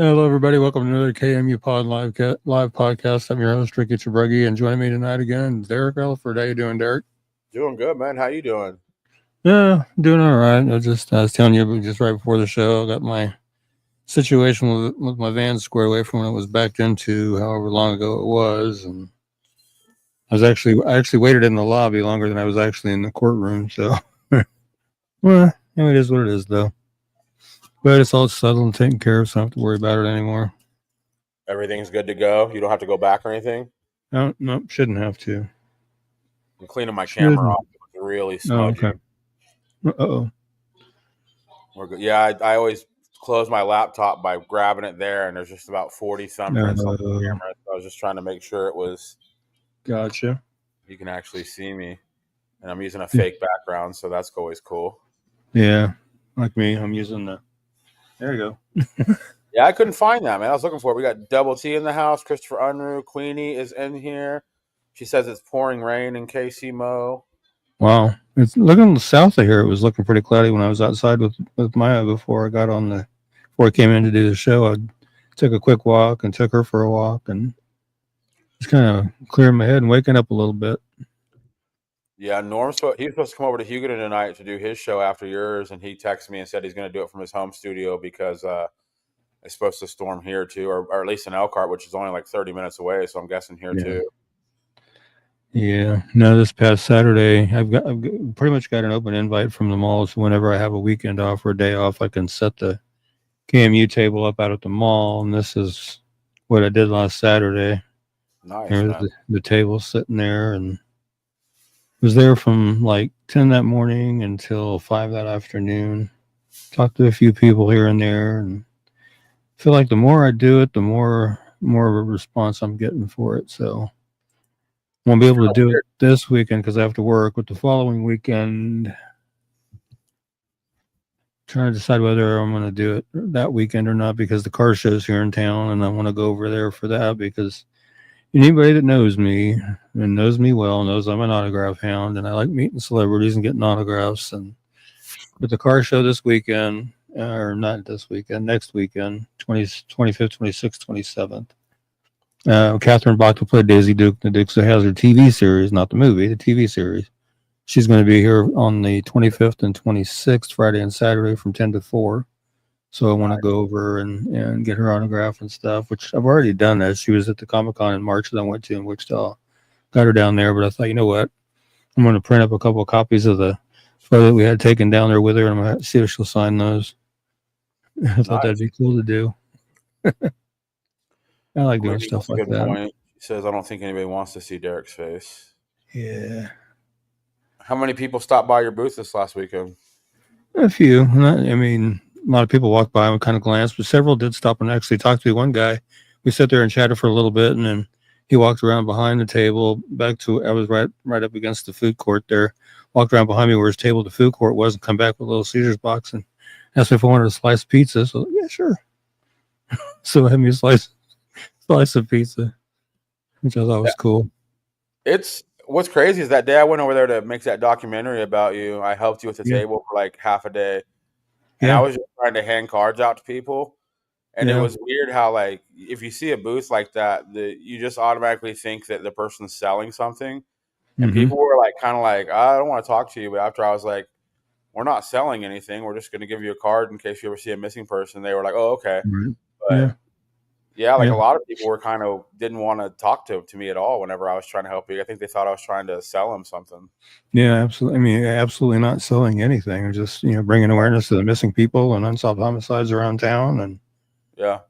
Hello, everybody. Welcome to another KMU Pod live podcast. I'm your host, Ricky Chabruggi, and joining me tonight again, Derek Elliford. How you doing, Derek? Doing good, man. How you doing? Yeah, doing all right. I was telling you just right before the show, I got my situation with my van squared away from when it was backed into, however long ago it was, and I actually waited in the lobby longer than I was actually in the courtroom. So, well, it is what it is, though. But it's all settled and taken care of, so I don't have to worry about it anymore. Everything's good to go. You don't have to go back or anything. No, shouldn't have to. I'm cleaning my camera Shouldn't. off. It's really Oh, smudgy. okay. Uh-oh. We're good. Yeah, I always close my laptop by grabbing it there, and there's just about 40 thumbprints on the camera. So I was just trying to make sure Gotcha. you can actually see me. And I'm using a fake background, so that's always cool. Yeah, like me, I'm using the. There you go. Yeah, I couldn't find that, man. I was looking for it. We got Double T in the house. Christopher Unruh. Queenie is in here. She says it's pouring rain in Kmu. Wow, it's looking south of here. It was looking pretty cloudy when I was outside with Maya before I came in to do the show. I took a quick walk and took her for a walk and just kind of clearing my head and waking up a little bit. Yeah, he's supposed to come over to Hugoton tonight to do his show after yours, and he texted me and said he's going to do it from his home studio because it's supposed to storm here too, or at least in Elkhart, which is only like 30 minutes away. So I'm guessing here too. Yeah. No, this past Saturday, I've pretty much got an open invite from the mall. So whenever I have a weekend off or a day off, I can set the KMU table up out at the mall, and this is what I did last Saturday. Nice. There's the table sitting there, and was there from like 10 that morning until 5 that afternoon. Talked to a few people here and there, and feel like the more I do it, the more of a response I'm getting for it. So won't be able to do it this weekend because I have to work. But the following weekend, trying to decide whether I'm going to do it that weekend or not because the car show's here in town, and I want to go over there for that because anybody that knows me and knows me well knows I'm an autograph hound, and I like meeting celebrities and getting autographs. And with the car show this weekend, or not this weekend, next weekend, 25th, 26th, 27th. Catherine Bach will play Daisy Duke. The Dukes of Hazzard TV series, not the movie, the TV series. She's going to be here on the 25th and 26th, Friday and Saturday from 10 to 4. So I want to go over and get her autograph and stuff, which I've already done that. She was at the Comic-Con in March that I went to in Wichita. Got her down there, but I thought, you know what? I'm going to print up a couple of copies of the photo that we had taken down there with her, and I'm going to see if she'll sign those. I thought that'd be cool to do. I like doing stuff like that. Point. He says, I don't think anybody wants to see Derek's face. Yeah. How many people stopped by your booth this last weekend? A few. I mean, a lot of people walked by and kind of glanced, but several did stop and actually talk to one guy. We sat there and chatted for a little bit, and then he walked around behind the table back to, I was right up against the food court there, walked around behind me where his table, the food court was, and come back with a little Caesar's box and asked me if I wanted a slice of pizza. So, yeah, sure. So I had me a slice of pizza, which I thought was cool. What's crazy is that day I went over there to make that documentary about you. I helped you with the table for like half a day. And I was just trying to hand cards out to people. And it was weird how, like, if you see a booth like that, you just automatically think that the person's selling something. And people were like, kind of like, I don't want to talk to you. But after I was like, we're not selling anything. We're just going to give you a card in case you ever see a missing person. They were like, oh, okay. But a lot of people were kind of didn't want to talk to me at all whenever I was trying to help you. I think they thought I was trying to sell them something. Yeah, absolutely. I mean, absolutely not selling anything. Or just, bringing awareness to the missing people and unsolved homicides around town. And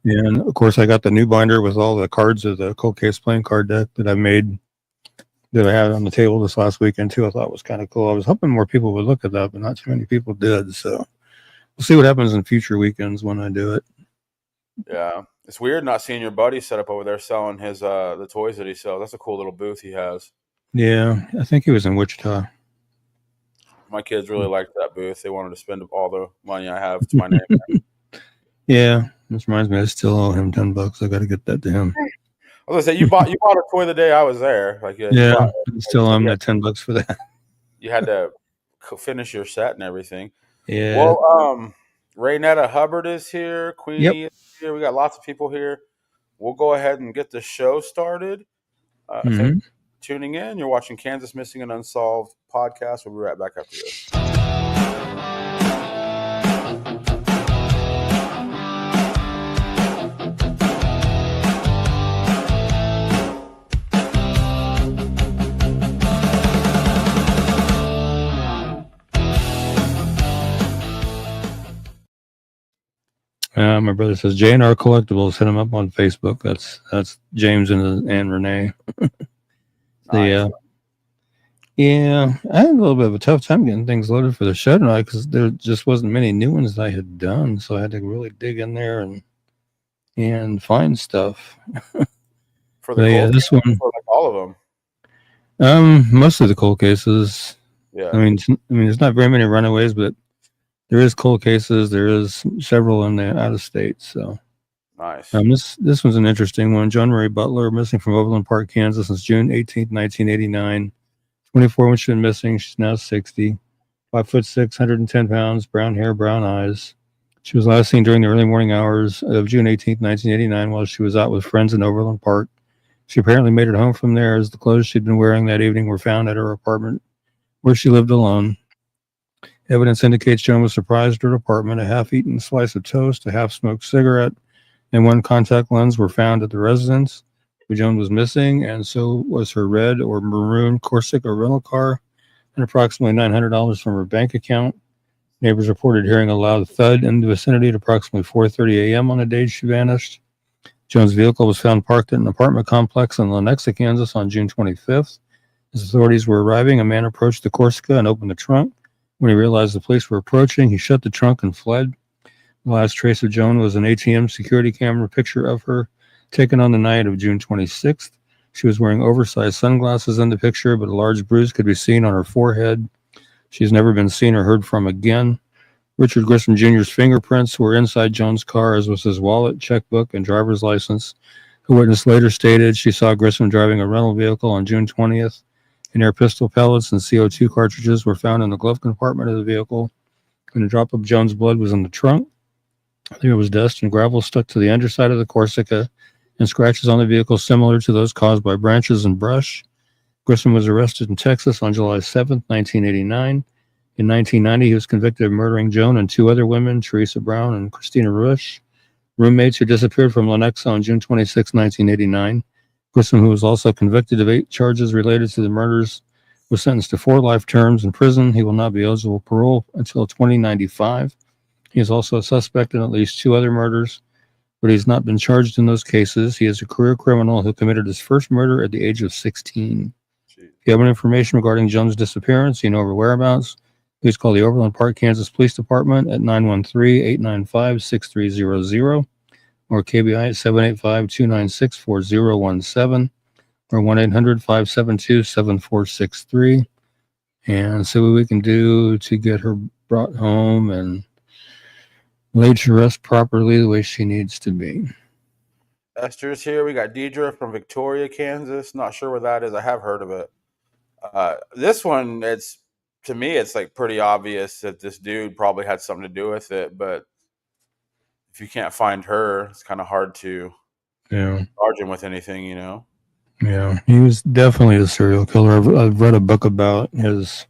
and of course, I got the new binder with all the cards of the cold case playing card deck that I made that I had on the table this last weekend too. I thought was kind of cool. I was hoping more people would look at that, but not too many people did. So we'll see what happens in future weekends when I do it. Yeah. It's weird not seeing your buddy set up over there selling his the toys that he sells. That's a cool little booth he has. Yeah, I think he was in Wichita. My kids really liked that booth. They wanted to spend all the money I have to my name. Yeah, this reminds me, I still owe him $10. I got to get that to him. I was gonna say you bought a toy the day I was there. Like I still owe him that $10 for that. You had to finish your set and everything. Yeah. Well, Raynetta Hubbard is here. Queenie is here. We got lots of people here. We'll go ahead and get the show started. Thanks for tuning in. You're watching Kansas Missing and Unsolved podcast. We'll be right back after this. My brother says J&R Collectibles. Hit him up on Facebook. That's James and Renee. Nice. Yeah, I had a little bit of a tough time getting things loaded for the show tonight because there just wasn't many new ones I had done, so I had to really dig in there and find stuff. For the this one, for like all of them. Most of the cold cases. Yeah. I mean, there's not very many runaways, but there is cold cases. There is several in the out of state. So nice. This one's an interesting one. John Murray Butler, missing from Overland Park, Kansas, since June 18th, 1989. 24 when she's been missing. She's now 60. 5'6", 110 pounds. Brown hair, brown eyes. She was last seen during the early morning hours of June 18th, 1989, while she was out with friends in Overland Park. She apparently made it home from there, as the clothes she'd been wearing that evening were found at her apartment, where she lived alone. Evidence indicates Joan was surprised at her apartment. A half-eaten slice of toast, a half-smoked cigarette, and one contact lens were found at the residence. Joan was missing, and so was her red or maroon Corsica rental car, and approximately $900 from her bank account. Neighbors reported hearing a loud thud in the vicinity at approximately 4:30 a.m. on the day she vanished. Joan's vehicle was found parked in an apartment complex in Lenexa, Kansas on June 25th. As authorities were arriving, a man approached the Corsica and opened the trunk. When he realized the police were approaching, he shut the trunk and fled. The last trace of Joan was an ATM security camera picture of her taken on the night of June 26th. She was wearing oversized sunglasses in the picture, but a large bruise could be seen on her forehead. She's never been seen or heard from again. Richard Grissom Jr.'s fingerprints were inside Joan's car, as was his wallet, checkbook, and driver's license. A witness later stated she saw Grissom driving a rental vehicle on June 20th, and air pistol pellets and CO2 cartridges were found in the glove compartment of the vehicle. And a drop of Joan's blood was in the trunk. There was dust and gravel stuck to the underside of the Corsica, and scratches on the vehicle similar to those caused by branches and brush. Grissom was arrested in Texas on July 7th, 1989. In 1990, he was convicted of murdering Joan and two other women, Teresa Brown and Christina Rush, roommates who disappeared from Lenexa on June 26, 1989. Grissom, who was also convicted of 8 charges related to the murders, was sentenced to 4 life terms in prison. He will not be eligible for parole until 2095. He is also a suspect in at least 2 other murders, but he's not been charged in those cases. He is a career criminal who committed his first murder at the age of 16. If you have any information regarding Joan's disappearance, you know her whereabouts, please call the Overland Park, Kansas Police Department at 913-895-6300 or KBI at 785-296-4017 or 1-800-572-7463 and see what we can do to get her brought home and laid to rest properly the way she needs to be. Esther's here. We got Deidre from Victoria, Kansas. Not sure where that is. I have heard of it. This one, to me, it's like pretty obvious that this dude probably had something to do with it. But if you can't find her, it's kind of hard to charge him with anything, you know? Yeah, he was definitely a serial killer. I've read a book about his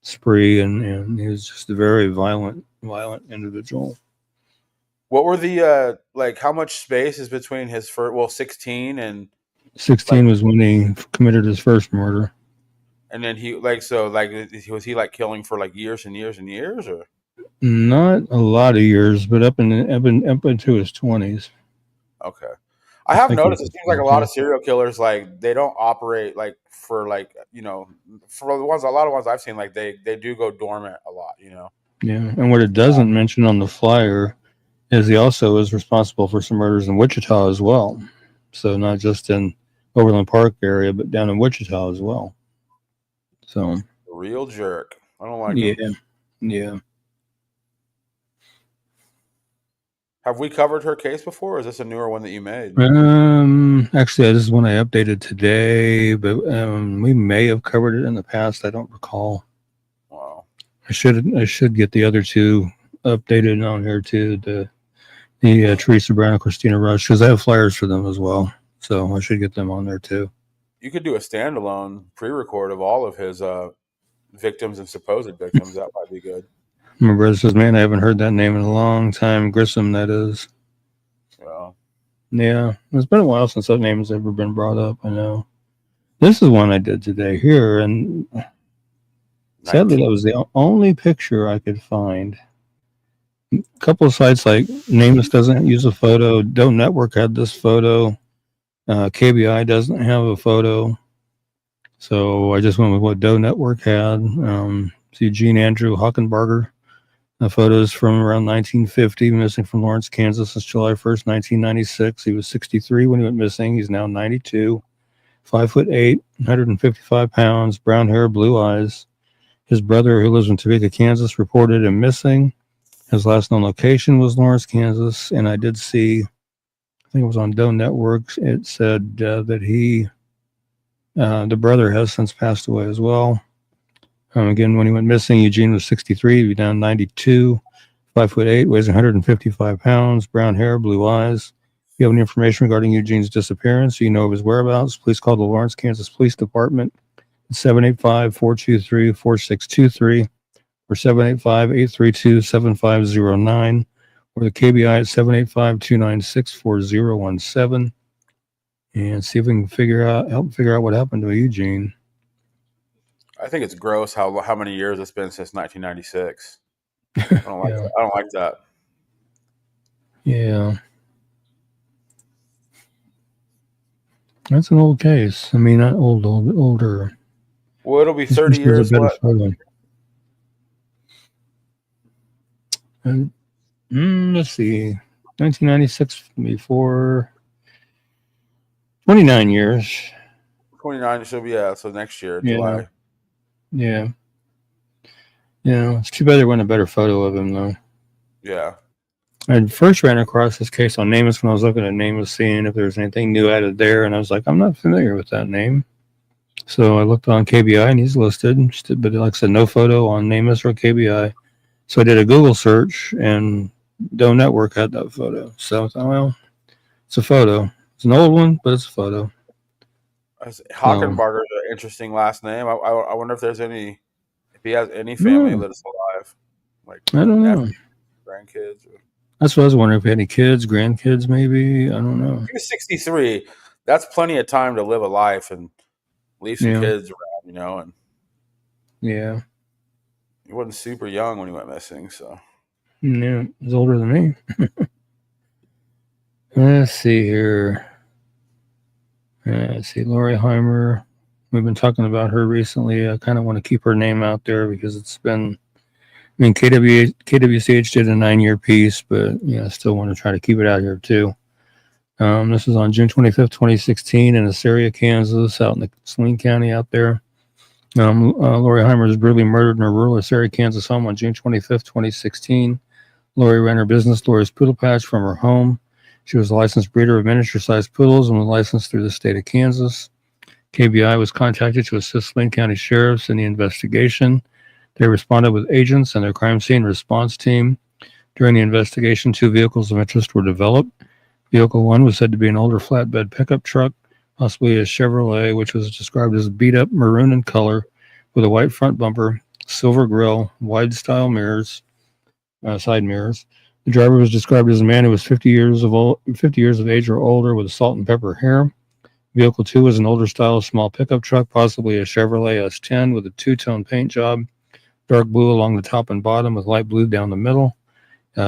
spree, and he was just a very violent individual. What were the how much space is between his first 16 and 16 was when he committed his first murder. And then was he killing for years and years and years, or not a lot of years, but up into his 20s. Okay. I have noticed it seems like a lot of serial killers they don't operate for a lot of ones I've seen they do go dormant a lot, you know. Yeah, and what it doesn't mention on the flyer is he also is responsible for some murders in Wichita as well. So not just in Overland Park area, but down in Wichita as well. So a real jerk. I don't like him. Yeah. Have we covered her case before, or is this a newer one that you made? Actually, this is one I updated today, but we may have covered it in the past. I don't recall. Wow. I should get the other 2 updated on here too. Teresa Brown and Christina Rush, because I have flyers for them as well. So I should get them on there too. You could do a standalone pre-record of all of his victims and supposed victims. That might be good. My brother says, man, I haven't heard that name in a long time. Grissom, that is. Well, yeah, it's been a while since that name has ever been brought up. I know. This is one I did today here, and sadly, that was the only picture I could find. A couple of sites like Nameless doesn't use a photo. Doe Network had this photo. KBI doesn't have a photo. So I just went with what Doe Network had. It's Eugene Andrew Hockenbarger. The photos from around 1950, missing from Lawrence, Kansas since July 1st, 1996. He was 63 when he went missing. He's now 92. 5'8", 155 pounds, brown hair, blue eyes. His brother, who lives in Topeka, Kansas, reported him missing. His last known location was Lawrence, Kansas. And I did see, I think it was on Doe Network, it said that the brother has since passed away as well. Again, when he went missing, Eugene was 63, he down 92, 5'8", weighs 155 pounds, brown hair, blue eyes. If you have any information regarding Eugene's disappearance, or you know of his whereabouts, please call the Lawrence, Kansas Police Department at 785-423-4623 or 785-832-7509 or the KBI at 785-296-4017 and see if we can help figure out what happened to Eugene. I think it's gross how many years it's been since 1996. I don't like that. I don't like that. Yeah. That's an old case. I mean, not older. Well, it'll be 30 years. And let's see. 1996 before 29 years. 29 should be, so next year, July. Yeah. Yeah, it's too bad there wasn't a better photo of him, though. Yeah. I first ran across this case on Nameless when I was looking at Nameless, seeing if there was anything new added there, and I was like, I'm not familiar with that name. So I looked on KBI, and he's listed, but like I said, no photo on Nameless or KBI. So I did a Google search, and Doe Network had that photo. So I thought, well, it's a photo. It's an old one, but it's a photo. Hockenbarger's an interesting last name. I wonder if he has any family that's alive. Like, I don't know. Grandkids. That's what I was wondering, if he had any kids, grandkids, maybe. I don't know. He was 63. That's plenty of time to live a life and leave some kids around, and yeah, he wasn't super young when he went missing. So yeah, he's older than me. Let's see here. Let's see, Lori Heimer. We've been talking about her recently. I kind of want to keep her name out there because it's been. I mean, KWCH did a 9-year piece, but I still want to try to keep it out here too. This is on June 25th, 2016 in Assyria, Kansas, out in the Saline County out there. Lori Heimer was brutally murdered in her rural Assyria, Kansas home on June 25th, 2016. Lori ran her business, Lori's Poodle Patch, from her home. She was a licensed breeder of miniature-sized poodles and was licensed through the state of Kansas. KBI was contacted to assist Saline County sheriffs in the investigation. They responded with agents and their crime scene response team. During the investigation, 2 vehicles of interest were developed. Vehicle 1 was said to be an older flatbed pickup truck, possibly a Chevrolet, which was described as beat-up maroon in color with a white front bumper, silver grille, wide-style mirrors, side mirrors. The driver was described as a man who was 50 years of age or older with salt and pepper hair. Vehicle 2 was an older style small pickup truck, possibly a Chevrolet S10 with a 2-tone paint job. Dark blue along the top and bottom with light blue down the middle.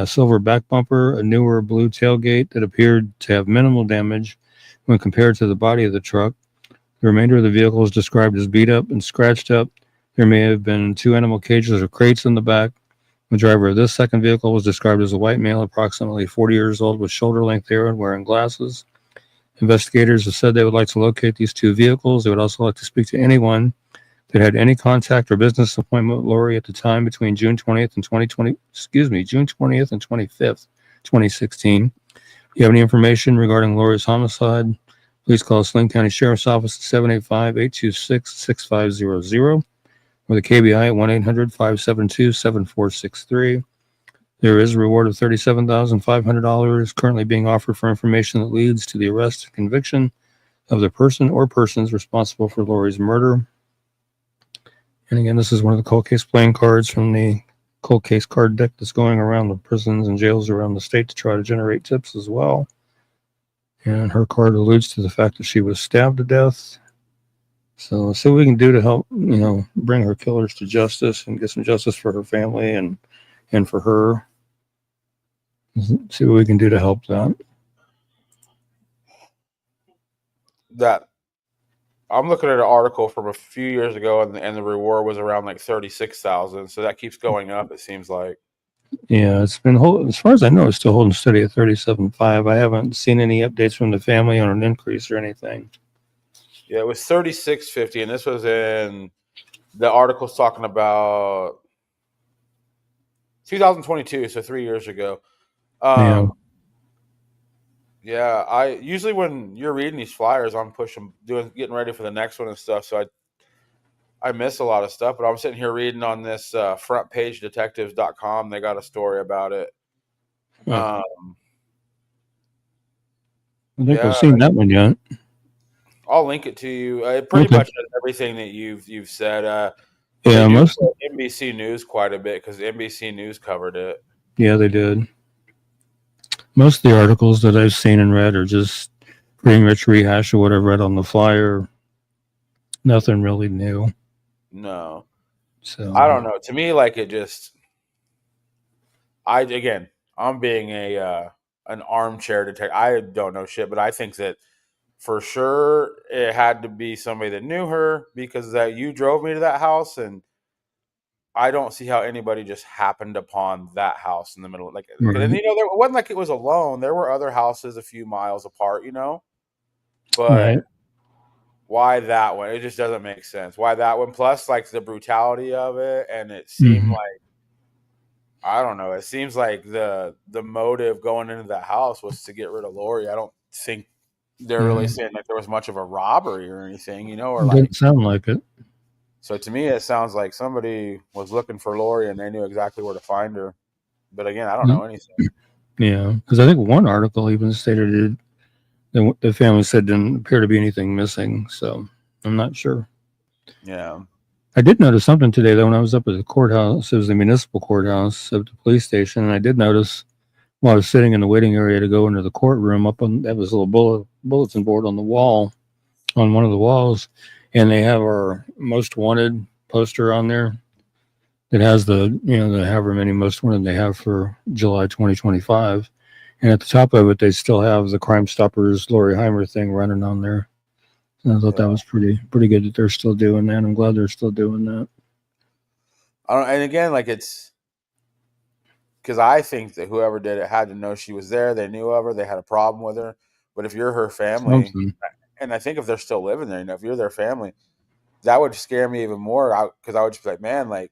Silver back bumper, a newer blue tailgate that appeared to have minimal damage when compared to the body of the truck. The remainder of the vehicle is described as beat up and scratched up. There may have been 2 animal cages or crates in the back. The driver of this second vehicle was described as a white male, approximately 40 years old, with shoulder-length hair and wearing glasses. Investigators have said they would like to locate these 2 vehicles. They would also like to speak to anyone that had any contact or business appointment with Lori at the time between June 20th and 25th, 2016. If you have any information regarding Lori's homicide, please call Saline County Sheriff's Office at 785-826-6500 or the KBI at 1-800-572-7463. There is a reward of $37,500 currently being offered for information that leads to the arrest and conviction of the person or persons responsible for Lori's murder. And again, this is one of the cold case playing cards from the cold case card deck that's going around the prisons and jails around the state to try to generate tips as well. And her card alludes to the fact that she was stabbed to death. So let's see what we can do to help, bring her killers to justice and get some justice for her family and for her. See what we can do to help that. I'm looking at an article from a few years ago, and the reward was around like 36,000. So that keeps going up. It seems like. Yeah, it's been as far as I know, it's still holding steady at 37.5. I haven't seen any updates from the family on an increase or anything. Yeah, it was 36.50, and this was in the article's talking about 2022, so 3 years ago. Yeah, I usually when you're reading these flyers, I'm getting ready for the next one and stuff. So I miss a lot of stuff, but I'm sitting here reading on this frontpagedetectives.com. They got a story about it. I think I've seen that one yet. I'll link it to you. It pretty much has everything that you've said. Yeah, most NBC News quite a bit because NBC News covered it. Yeah, they did. Most of the articles that I've seen and read are just pretty much rehash of what I read on the flyer. Nothing really new. No. So I don't know. To me, like it just, I'm being an armchair detective. I don't know shit, but I think that for sure it had to be somebody that knew her because that you drove me to that house, and I don't see how anybody just happened upon that house in the middle. Like, right. And it wasn't like it was alone. There were other houses a few miles apart, But right. Why that one? It just doesn't make sense. Why that one? Plus, like the brutality of it, and it seemed like I don't know. It seems like the motive going into that house was to get rid of Lori. I don't think they're really saying like there was much of a robbery or anything, or like didn't sound like it. So to me, it sounds like somebody was looking for Lori and they knew exactly where to find her. But again, I don't know anything. Yeah, because I think one article even stated the family said didn't appear to be anything missing. So I'm not sure. Yeah. I did notice something today, though, when I was up at the courthouse. It was the municipal courthouse at the police station. And I did notice while I was sitting in the waiting area to go into the courtroom, that was a little bulletin board on the wall, on one of the walls. And they have our most wanted poster on there. It has the however many most wanted they have for July 2025. And at the top of it, they still have the Crime Stoppers Lori Heimer thing running on there. And I thought that was pretty good that they're still doing that. I'm glad they're still doing that. And again, like it's because I think that whoever did it had to know she was there. They knew of her. They had a problem with her. But if you're her family, and I think if they're still living there, if you're their family, that would scare me even more. Because I would just be like, man, like,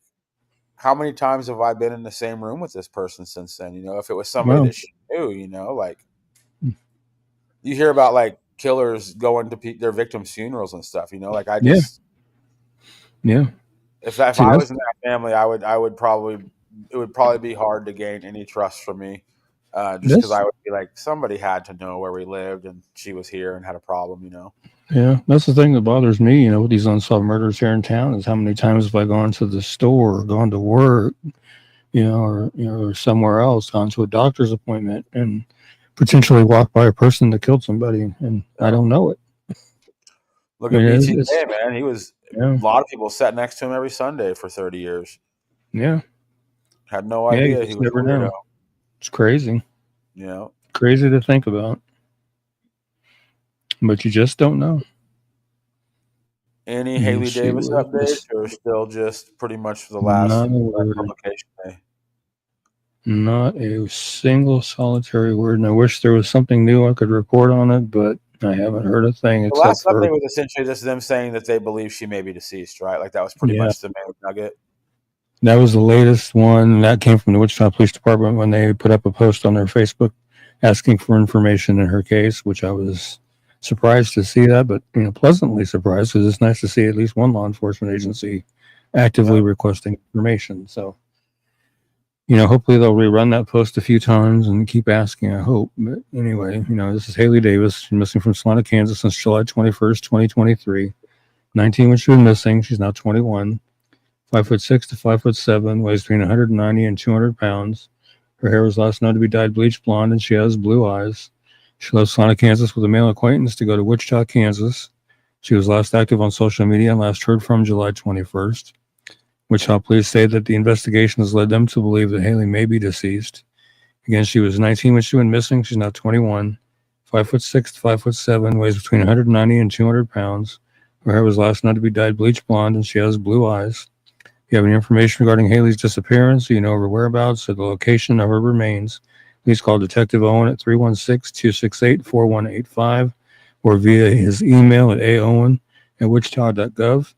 how many times have I been in the same room with this person since then? If it was somebody that she knew, like you hear about like killers going to their victims' funerals and stuff, like I just, If I was in that family, it would probably be hard to gain any trust from me, just because I would be like, somebody had to know where we lived and she was here and had a problem, Yeah, that's the thing that bothers me, with these unsolved murders here in town is how many times have I gone to the store, or gone to work, or somewhere else, gone to a doctor's appointment and potentially walked by a person that killed somebody and I don't know it. Look at BTK, man. He was a lot of people sat next to him every Sunday for 30 years. Yeah. Had no idea he was never know. It's crazy. Yeah. Crazy to think about. But you just don't know. Any Haley Davis updates, or still just pretty much for the last publication day? Not a single solitary word. And I wish there was something new I could report on it, but I haven't heard a thing. The last update was essentially just them saying that they believe she may be deceased, right? Like that was pretty much the main nugget. That was the latest one. That came from the Wichita Police Department when they put up a post on their Facebook asking for information in her case, which I was surprised to see that, but pleasantly surprised because it's nice to see at least one law enforcement agency actively requesting information. So, hopefully they'll rerun that post a few times and keep asking, I hope. But anyway, this is Haley Davis. She's missing from Salina, Kansas since July 21st, 2023. 19 when she was missing. She's now 21. 5'6" to 5'7", weighs between 190 and 200 pounds. Her hair was last known to be dyed bleach blonde, and she has blue eyes. She left Salina, Kansas with a male acquaintance to go to Wichita, Kansas. She was last active on social media and last heard from July 21st. Wichita police say that the investigation has led them to believe that Haley may be deceased. Again, she was 19 when she went missing. She's now 21. 5'6" to 5'7", weighs between 190 and 200 pounds. Her hair was last known to be dyed bleach blonde, and she has blue eyes. If you have any information regarding Haley's disappearance, or her whereabouts or the location of her remains, please call Detective Owen at 316-268-4185 or via his email at aowen@wichita.gov.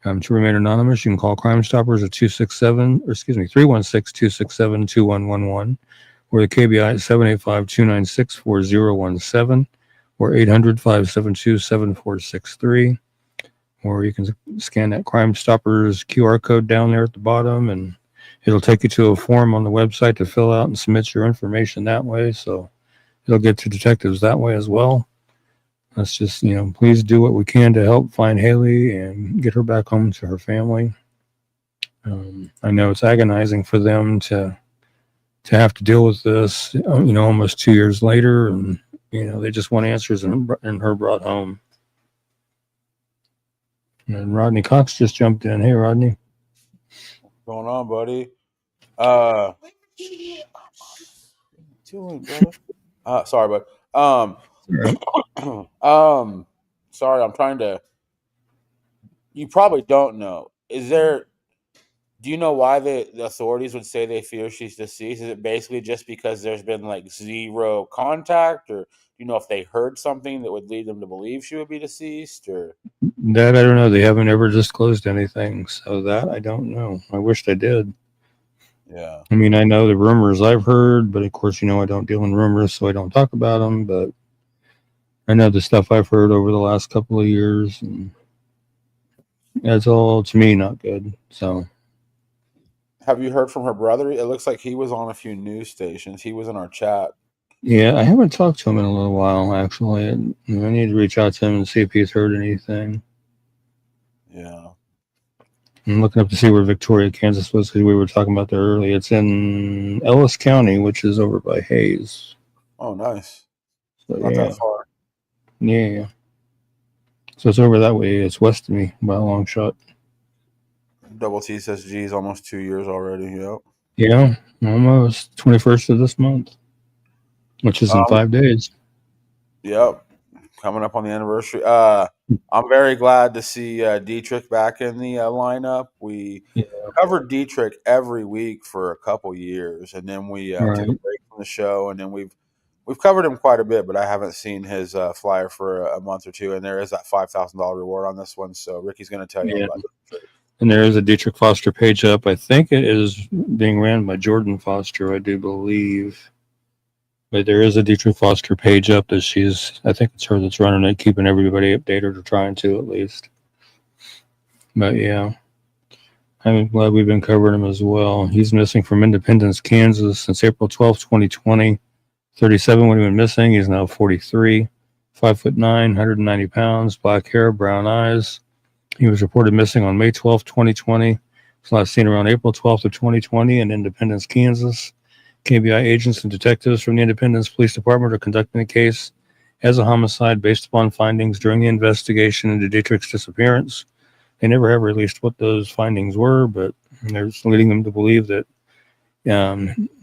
To remain anonymous, you can call Crime Stoppers at 316-267-2111 or the KBI at 785-296-4017 or 800-572-7463. Or you can scan that Crime Stoppers QR code down there at the bottom, and it'll take you to a form on the website to fill out and submit your information that way. So it'll get to detectives that way as well. Let's just, please do what we can to help find Haley and get her back home to her family. I know it's agonizing for them to have to deal with this, almost 2 years later, and they just want answers and her brought home. And Rodney Cox just jumped in. Hey, Rodney. What's going on, buddy? Sorry, bud. Sorry, I'm trying to. You probably don't know. Do you know why the authorities would say they fear she's deceased? Is it basically just because there's been like zero contact, or if they heard something that would lead them to believe she would be deceased, or that I don't know. They haven't ever disclosed anything, so that I don't know. I wish they did. Yeah. I mean, I know the rumors I've heard, but of course, I don't deal in rumors, so I don't talk about them. But I know the stuff I've heard over the last couple of years, and that's all to me not good. So. Have you heard from her brother? It looks like he was on a few news stations. He was in our chat. Yeah, I haven't talked to him in a little while, actually. I need to reach out to him and see if he's heard anything. Yeah. I'm looking up to see where Victoria, Kansas was, because we were talking about that earlier. It's in Ellis County, which is over by Hayes. Oh, nice. So, not that far. Yeah. So it's over that way. It's west of me by a long shot. Double T says, geez, almost 2 years already. Yep. Yeah, almost 21st of this month, which is in 5 days. Yep. Coming up on the anniversary. I'm very glad to see Dietrich back in the lineup. We covered Dietrich every week for a couple years, and then we took a break from the show, and then we've covered him quite a bit, but I haven't seen his flyer for a month or two, and there is that $5,000 reward on this one, so Ricky's going to tell you about it. And there is a Dietrich Foster page up. I think it is being ran by Jordan Foster, I do believe. But there is a Dietrich Foster page up that I think it's her that's running it, keeping everybody updated, or trying to at least. But yeah, I'm glad we've been covering him as well. He's missing from Independence, Kansas since April 12th, 2020. 37 when he went missing. He's now 43, 5'9", 190 pounds, black hair, brown eyes. He was reported missing on May 12th, 2020. He was last seen around April 12th of 2020 in Independence, Kansas. KBI agents and detectives from the Independence Police Department are conducting the case as a homicide based upon findings during the investigation into Dietrich's disappearance. They never have released what those findings were, but they're leading them to believe that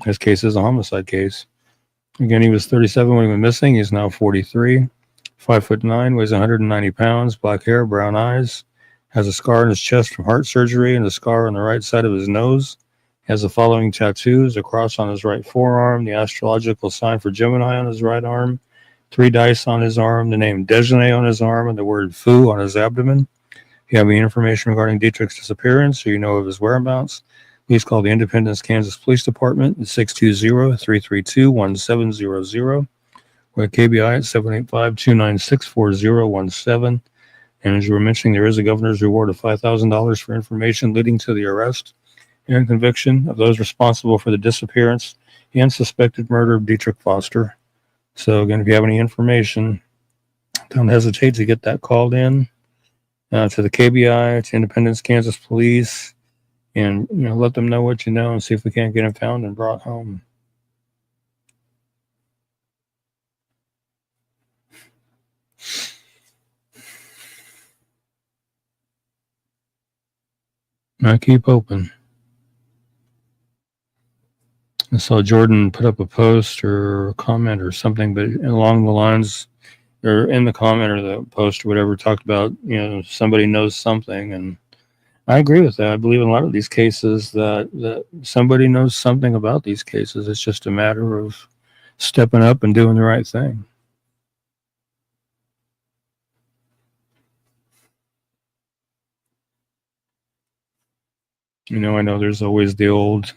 his case is a homicide case. Again, he was 37 when he went missing. He's now 43, 5'9", weighs 190 pounds, black hair, brown eyes, has a scar on his chest from heart surgery and a scar on the right side of his nose. Has the following tattoos: a cross on his right forearm, the astrological sign for Gemini on his right arm, 3 dice on his arm, the name Dejeuner on his arm, and the word foo on his abdomen. If you have any information regarding Dietrich's disappearance or of his whereabouts, please call the Independence, Kansas Police Department at 620-332-1700 or at KBI at 785-296-4017. And as you were mentioning, there is a governor's reward of $5,000 for information leading to the arrest and conviction of those responsible for the disappearance and suspected murder of Dietrich Foster. So again, if you have any information, don't hesitate to get that called in to the KBI, to Independence, Kansas Police, and let them know what you know and see if we can't get him found and brought home. I keep hoping. I saw Jordan put up a post or a comment or something, but along the lines, or in the comment or the post or whatever, talked about somebody knows something, and I agree with that. I believe in a lot of these cases that somebody knows something about these cases. It's just a matter of stepping up and doing the right thing. I know there's always the old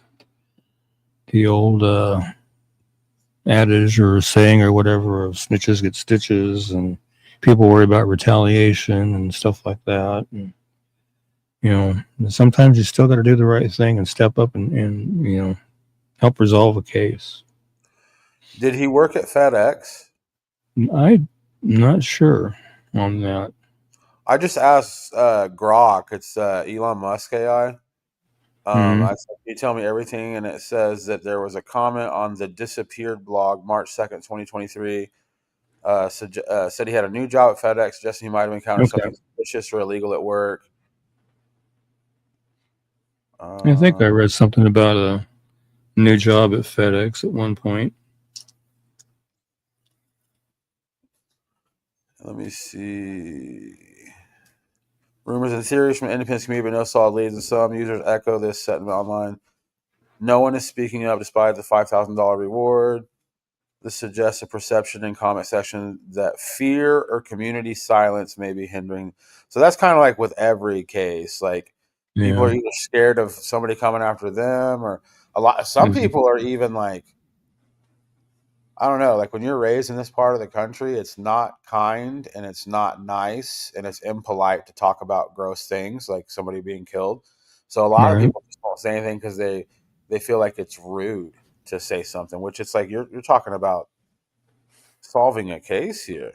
adage or saying or whatever of snitches get stitches, and people worry about retaliation and stuff like that. And, sometimes you still got to do the right thing and step up and help resolve a case. Did he work at FedEx? I'm not sure on that. I just asked Grok. It's Elon Musk AI. I said, "Can you tell me everything?" And it says that there was a comment on the disappeared blog, March 2nd, 2023. Said he had a new job at FedEx, suggesting he might have encountered something suspicious or illegal at work. I think I read something about a new job at FedEx at one point. Let me see. Rumors and theories from independent community, but no solid leads, and some users echo this sentiment online. No one is speaking up despite the $5,000 reward. This suggests a perception in comment section that fear or community silence may be hindering. So that's kind of like with every case. Like people are either scared of somebody coming after them, or some people are even like, I don't know, like when you're raised in this part of the country, it's not kind and it's not nice and it's impolite to talk about gross things like somebody being killed. So a lot of people just won't say anything because they feel like it's rude to say something, which it's like you're talking about solving a case here.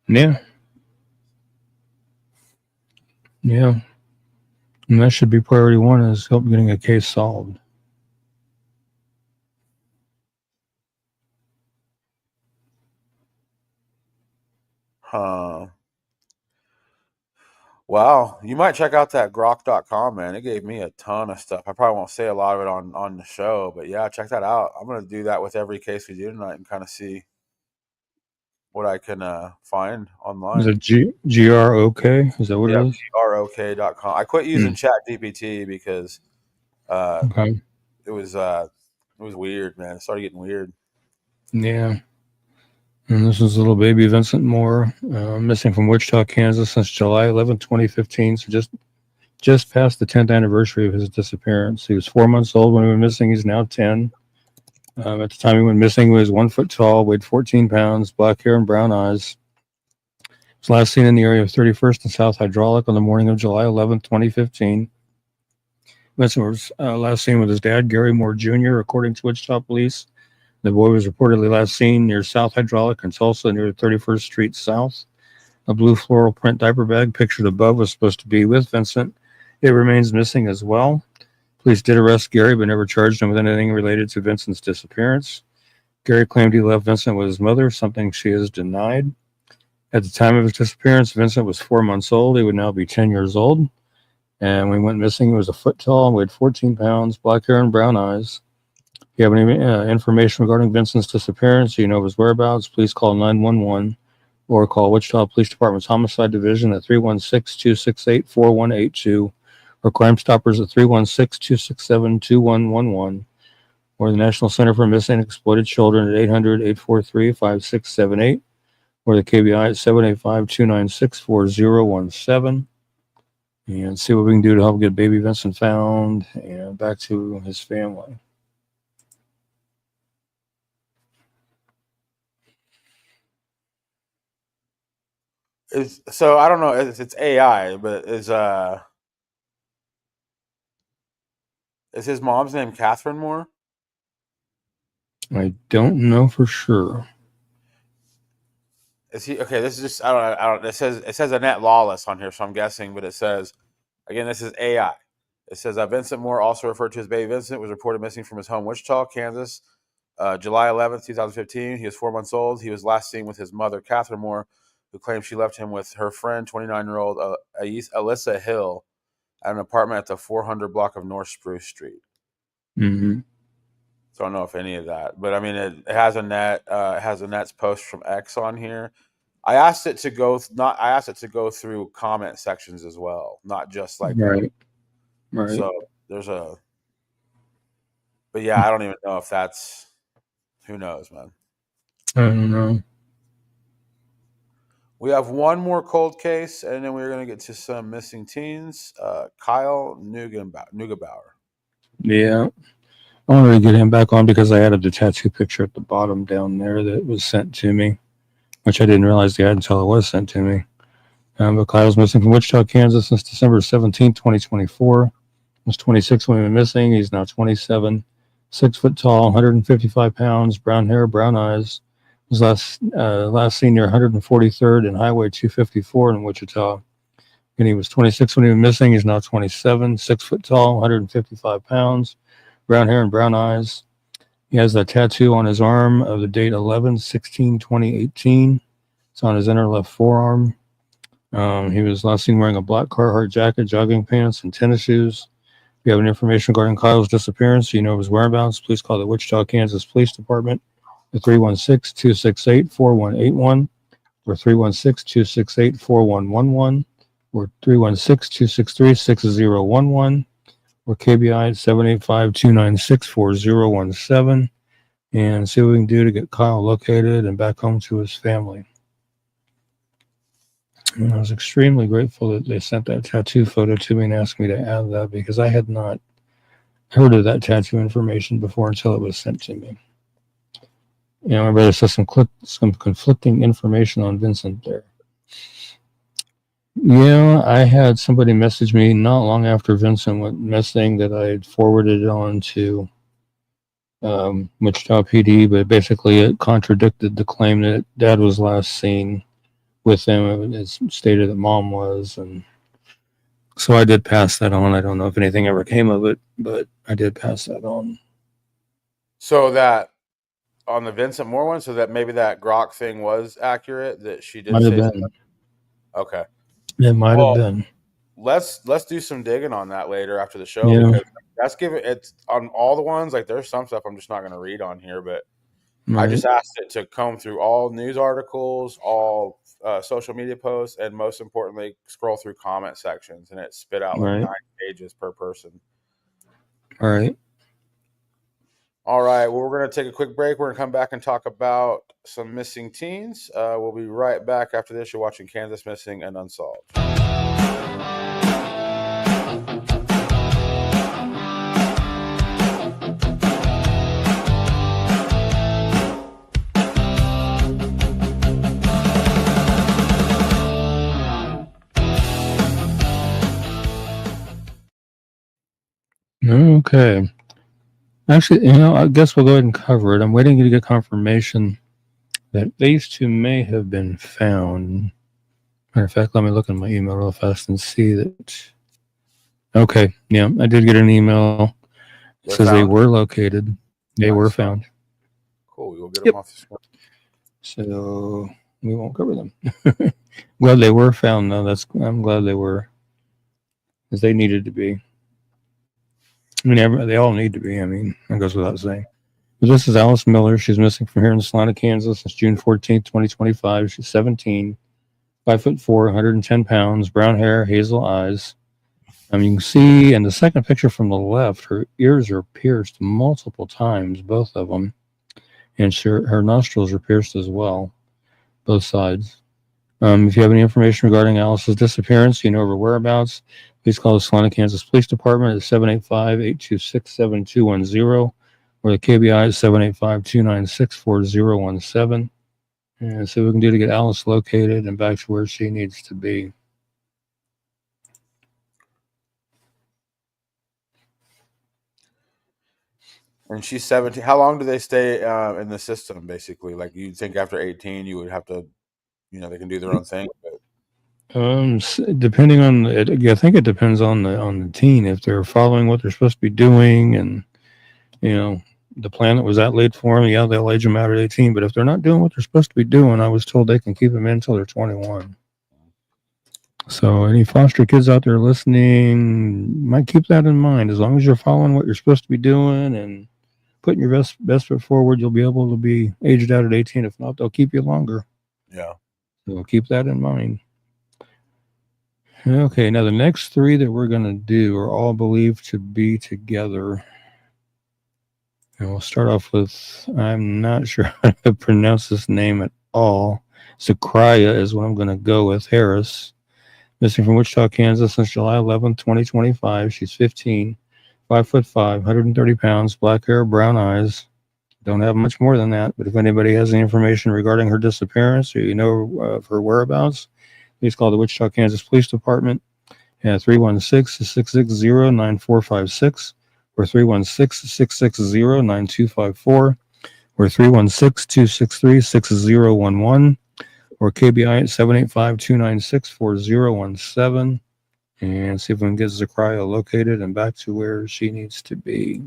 Yeah. Yeah. And that should be priority one, is help getting a case solved. Huh. Wow. You might check out that grok.com, man. It gave me a ton of stuff. I probably won't say a lot of it on the show, but yeah, check that out. I'm going to do that with every case we do tonight and kind of see what I can find online. Is it GROK? Is that what it is? grok.com. I quit using ChatGPT because it was weird, man. It started getting weird. Yeah. And this is little baby Vincent Moore, missing from Wichita, Kansas since July 11, 2015. So just past the 10th anniversary of his disappearance. He was 4 months old when he went missing. He's now 10. At the time he went missing, he was 1 foot tall, weighed 14 pounds, black hair and brown eyes. He was last seen in the area of 31st and South Hydraulic on the morning of July 11, 2015. Vincent was last seen with his dad, Gary Moore Jr., according to Wichita police. The boy was reportedly last seen near South Hydraulic in Tulsa near 31st Street South. A blue floral print diaper bag pictured above was supposed to be with Vincent. It remains missing as well. Police did arrest Gary, but never charged him with anything related to Vincent's disappearance. Gary claimed he left Vincent with his mother, something she has denied. At the time of his disappearance, Vincent was 4 months old. He would now be 10 years old. And when he went missing, he was 1 foot tall, weighed 14 pounds, black hair and brown eyes. If you have any information regarding Vincent's disappearance, or you know of his whereabouts, please call 911 or call Wichita Police Department's Homicide Division at 316-268-4182 or Crime Stoppers at 316-267-2111 or the National Center for Missing and Exploited Children at 800-843-5678 or the KBI at 785-296-4017 and see what we can do to help get baby Vincent found and back to his family. So I don't know. It's AI, but is Is his mom's name Catherine Moore? I don't know for sure. Is he okay? This is just I don't. It says Annette Lawless on here, so I'm guessing. But it says again, this is AI. It says Vincent Moore, also referred to as Baby Vincent, was reported missing from his home, Wichita, Kansas, July 11th, 2015. He was 4 months old. He was last seen with his mother, Catherine Moore, who claimed she left him with her friend, 29-year-old Alyssa Hill, at an apartment at the 400 block of North Spruce Street. Mm-hmm. So I don't know if any of that, but I mean, it has Annette's post from X on here. I asked it to go through comment sections as well, not just like right. So there's but yeah, I don't even know if that's, who knows, man. I don't know. We have one more cold case, and then we're gonna get to some missing teens. Kyle Neugebauer. Yeah. I wanted to get him back on because I added the tattoo picture at the bottom down there that was sent to me, which I didn't realize they had until it was sent to me. But Kyle's missing from Wichita, Kansas since December 17, 2024. He was 26 when he went missing. He's now 27, 6 foot tall, 155 pounds, brown hair, brown eyes. Was last seen near 143rd and Highway 254 in Wichita. And he was 26 when he went missing. He's now 27, 6 foot tall, 155 pounds, brown hair and brown eyes. He has that tattoo on his arm of the date 11/16/2018. It's on his inner left forearm. He was last seen wearing a black Carhartt jacket, jogging pants, and tennis shoes. If you have any information regarding Kyle's disappearance, you know his whereabouts, please call the Wichita, Kansas Police Department at 316-268-4181 or 316-268-4111 or 316-263-6011 or KBI at 785-296-4017 and see what we can do to get Kyle located and back home to his family. And I was extremely grateful that they sent that tattoo photo to me and asked me to add that because I had not heard of that tattoo information before until it was sent to me. You know, my brother says some conflicting information on Vincent there. Yeah, I had somebody message me not long after Vincent went missing that I had forwarded on to Wichita PD, but basically it contradicted the claim that Dad was last seen with him. It stated that Mom was, and so I did pass that on. I don't know if anything ever came of it, but I did pass that on. So that on the Vincent Moore one, so that maybe that Grok thing was accurate, that she did say something. Okay. It might have been. Let's do some digging on that later after the show because that's it's on all the ones. Like there's some stuff I'm just not going to read on here, but I just asked it to comb through all news articles, all social media posts, and most importantly, scroll through comment sections, and it spit out like 9 pages per person. All right. All right. Well, we're going to take a quick break. We're going to come back and talk about some missing teens. We'll be right back after this. You're watching Kansas Missing and Unsolved. Okay. Actually, I guess we'll go ahead and cover it. I'm waiting to get confirmation that these two may have been found. Matter of fact, let me look in my email real fast and see that. Okay, yeah, I did get an email. It says they were located. They were found. Cool. We'll get them off the screen. So we won't cover them. Glad they were found, though. I'm glad they were, because they needed to be. I mean, they all need to be. I mean, that goes without saying. But this is Alice Miller. She's missing from here in Salina, Kansas since June 14th, 2025. She's 17, 5'4", 110 pounds, brown hair, hazel eyes. You can see in the second picture from the left, her ears are pierced multiple times, both of them. And her nostrils are pierced as well, both sides. If you have any information regarding Alice's disappearance, you know her whereabouts, please call the Salina, Kansas Police Department at 785-826-7210 or the KBI at 785-296-4017 and see what we can do to get Alice located and back to where she needs to be. And she's 17. How long do they stay in the system, basically? Like, you'd think after 18, you would have to, they can do their own thing. But Depending on I think it depends on the teen if they're following what they're supposed to be doing, and you know the plan that was outlaid for them. Yeah, they'll age them out at 18. But if they're not doing what they're supposed to be doing, I was told they can keep them in until they're 21. So any foster kids out there listening might keep that in mind. As long as you're following what you're supposed to be doing and putting your best foot forward, you'll be able to be aged out at 18. If not, they'll keep you longer. Yeah. So keep that in mind. Okay, now the next three that we're going to do are all believed to be together. And we'll start off with, I'm not sure how to pronounce this name at all. Zachariah is what I'm going to go with. Harris. Missing from Wichita, Kansas since July 11th, 2025. She's 15, 5'5", 130 pounds, black hair, brown eyes. Don't have much more than that, but if anybody has any information regarding her disappearance or of her whereabouts, please call the Wichita, Kansas Police Department at 316-660-9456 or 316-660-9254 or 316-263-6011 or KBI at 785-296-4017 and see if we can get Zachariah located and back to where she needs to be.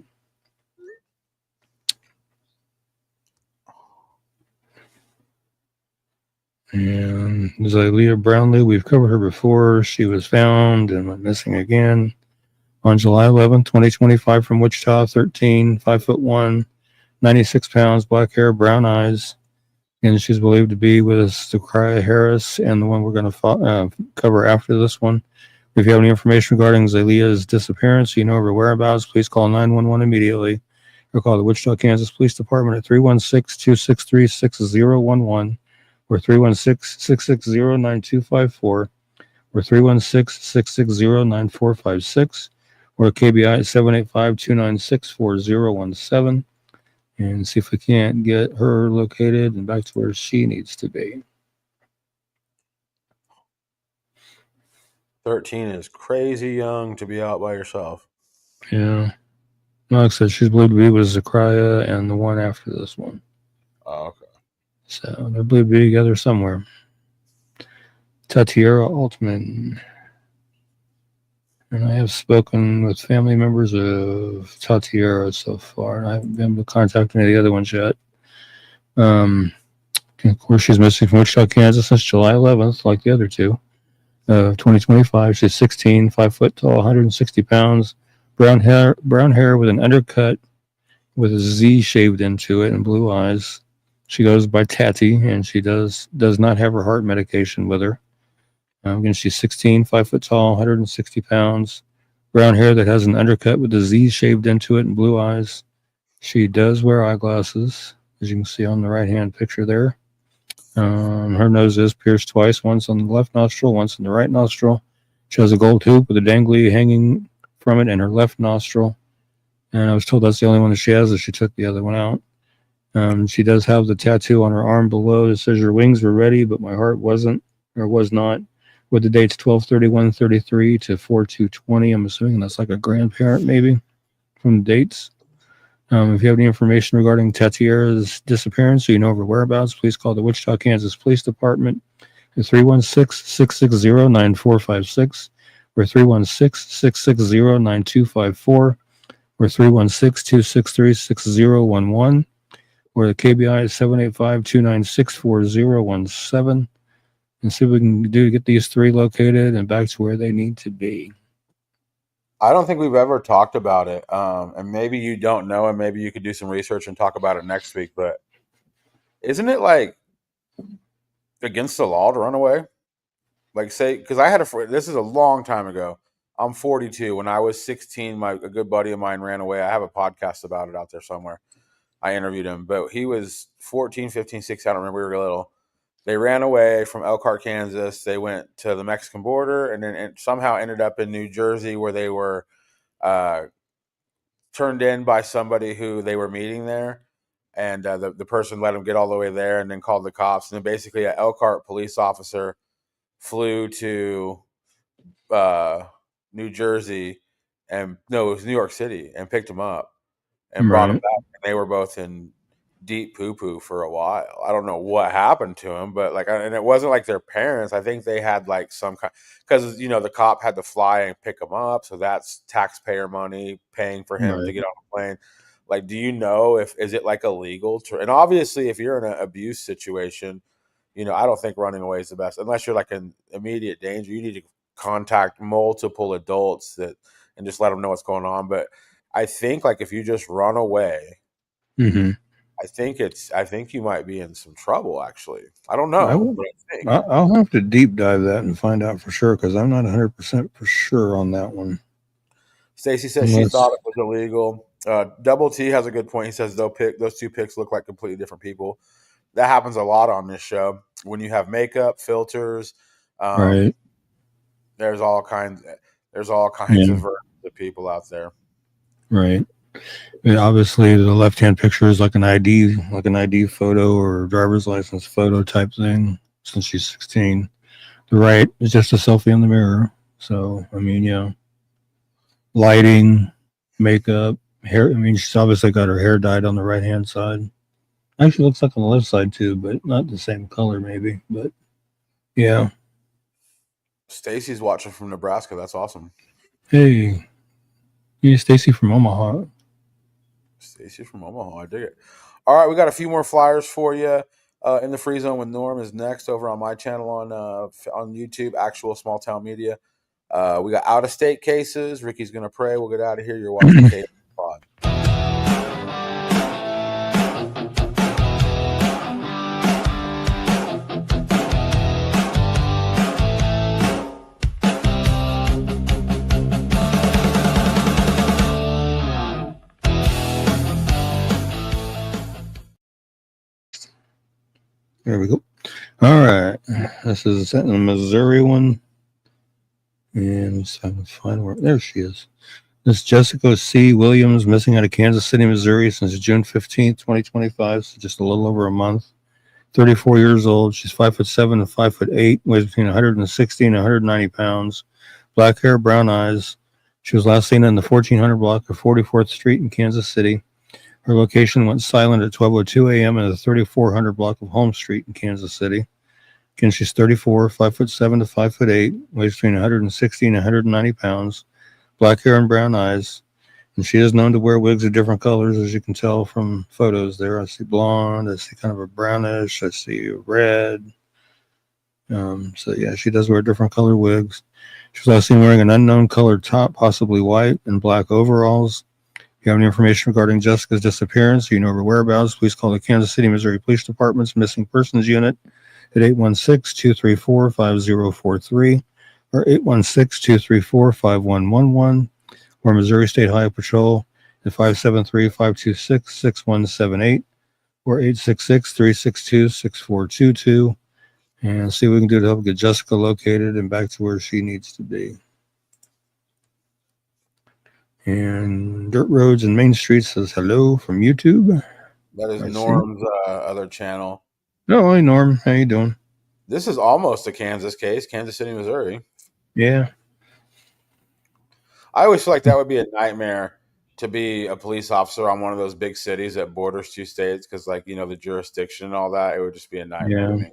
And Zylia Brownlee, we've covered her before. She was found and went missing again on July 11, 2025 from Wichita, 13, 5'1", 96 pounds, black hair, brown eyes. And she's believed to be with Zachariah Harris and the one we're going to cover after this one. If you have any information regarding Zalia's disappearance, you know her whereabouts, please call 911 immediately or call the Wichita, Kansas Police Department at 316-263-6011 or 316-660-9254 or 316-660-9456 or KBI at 785-296-4017 and see if we can't get her located and back to where she needs to be. 13 is crazy young to be out by yourself. Yeah. Like I said, she's believed to be with Zachariah and the one after this one. Oh, okay. So they're believed to be together somewhere. Tatiera Altman. And I have spoken with family members of Tatiera so far, and I haven't been able to contact any of the other ones yet. Of course, she's missing from Wichita, Kansas since July 11th, like the other two. 2025. She's 16, 5 foot tall, 160 pounds, brown hair with an undercut with a Z shaved into it and blue eyes. She goes by Tati, and she does not have her heart medication with her. Again, she's 16, 5 foot tall, 160 pounds, brown hair that has an undercut with a Z shaved into it and blue eyes. She does wear eyeglasses, as you can see on the right-hand picture there. Her nose is pierced twice, once on the left nostril, once in the right nostril. She has a gold hoop with a dangly hanging from it in her left nostril. And I was told that's the only one that she has, as she took the other one out. She does have the tattoo on her arm below that says your wings were ready, but my heart wasn't, or was not, with the dates 12/31/33 to 4/2/20. I'm assuming that's like a grandparent maybe from the dates. If you have any information regarding Tatiera's disappearance or you know of her whereabouts, please call the Wichita, Kansas Police Department at 316-660-9456 or 316-660-9254 or 316-263-6011 or the KBI is 785-296-4017 and see what we can do to get these three located and back to where they need to be. I don't think we've ever talked about it. And maybe you don't know, and maybe you could do some research and talk about it next week. But isn't it like against the law to run away? Like, say, because I had a friend, this is a long time ago. I'm 42. When I was 16, a good buddy of mine ran away. I have a podcast about it out there somewhere. I interviewed him, but he was 14, 15, 16. I don't remember. We were little. They ran away from Elkhart, Kansas. They went to the Mexican border and then somehow ended up in New Jersey where they were turned in by somebody who they were meeting there. And the person let them get all the way there and then called the cops. And then basically an Elkhart police officer flew to New Jersey it was New York City and picked him up. and brought them back. And they were both in deep poo-poo for a while. I don't know what happened to them, but like, and it wasn't like their parents. I think they had like some kind, because the cop had to fly and pick them up, so that's taxpayer money paying for him to get on a plane. Like, do you know is it like illegal to? And obviously, if you're in an abuse situation, I don't think running away is the best unless you're like in immediate danger. You need to contact multiple adults and just let them know what's going on. But I think like if you just run away, I think you might be in some trouble. Actually, I don't know. I'll have to deep dive that and find out for sure because I'm not 100% for sure on that one. Stacy says she thought it was illegal. Double T has a good point. He says those two pics look like completely different people. That happens a lot on this show when you have makeup, filters. Right. There's all kinds of people out there. Right. And obviously, the left-hand picture is like an ID photo or driver's license photo type thing. Since she's 16, the right is just a selfie in the mirror. So I mean, yeah, lighting, makeup, hair. I mean, she's obviously got her hair dyed on the right-hand side. Actually, looks like on the left side too, but not the same color, maybe. But yeah. Stacy's watching from Nebraska. That's awesome. Hey, Stacy from Omaha. Stacy from Omaha. I dig it. All right, we got a few more flyers for you. In the Free Zone with Norm is next over on my channel on YouTube, Actual Small Town Media. We got out of state cases. Ricky's gonna pray. We'll get out of here. You're watching Kmu Pod. There we go. All right. This is the Missouri one. And let's find where. There she is. This is Jessica C. Williams, missing out of Kansas City, Missouri since June 15th, 2025. So just a little over a month. 34 years old. She's 5'7" and 5'8", weighs between 160 and 190 pounds. Black hair, brown eyes. She was last seen in the 1400 block of 44th Street in Kansas City. Her location went silent at 12:02 a.m. in the 3400 block of Holmes Street in Kansas City. Again, she's 34, 5'7" to 5'8", weighs between 160 and 190 pounds, black hair and brown eyes, and she is known to wear wigs of different colors, as you can tell from photos there. I see blonde, I see kind of a brownish, I see red. So yeah, she does wear different color wigs. She was last seen wearing an unknown colored top, possibly white, and black overalls. If you have any information regarding Jessica's disappearance, her whereabouts, please call the Kansas City, Missouri Police Department's Missing Persons Unit at 816-234-5043 or 816-234-5111 or Missouri State Highway Patrol at 573-526-6178 or 866-362-6422 and see what we can do to help get Jessica located and back to where she needs to be. And Dirt Roads and Main Street says hello from YouTube. That is Norm's other channel. No, hey Norm, how you doing? This is almost a Kansas case, Kansas City, Missouri. Yeah. I always feel like that would be a nightmare to be a police officer on one of those big cities that borders two states because, like, the jurisdiction and all that, it would just be a nightmare to me.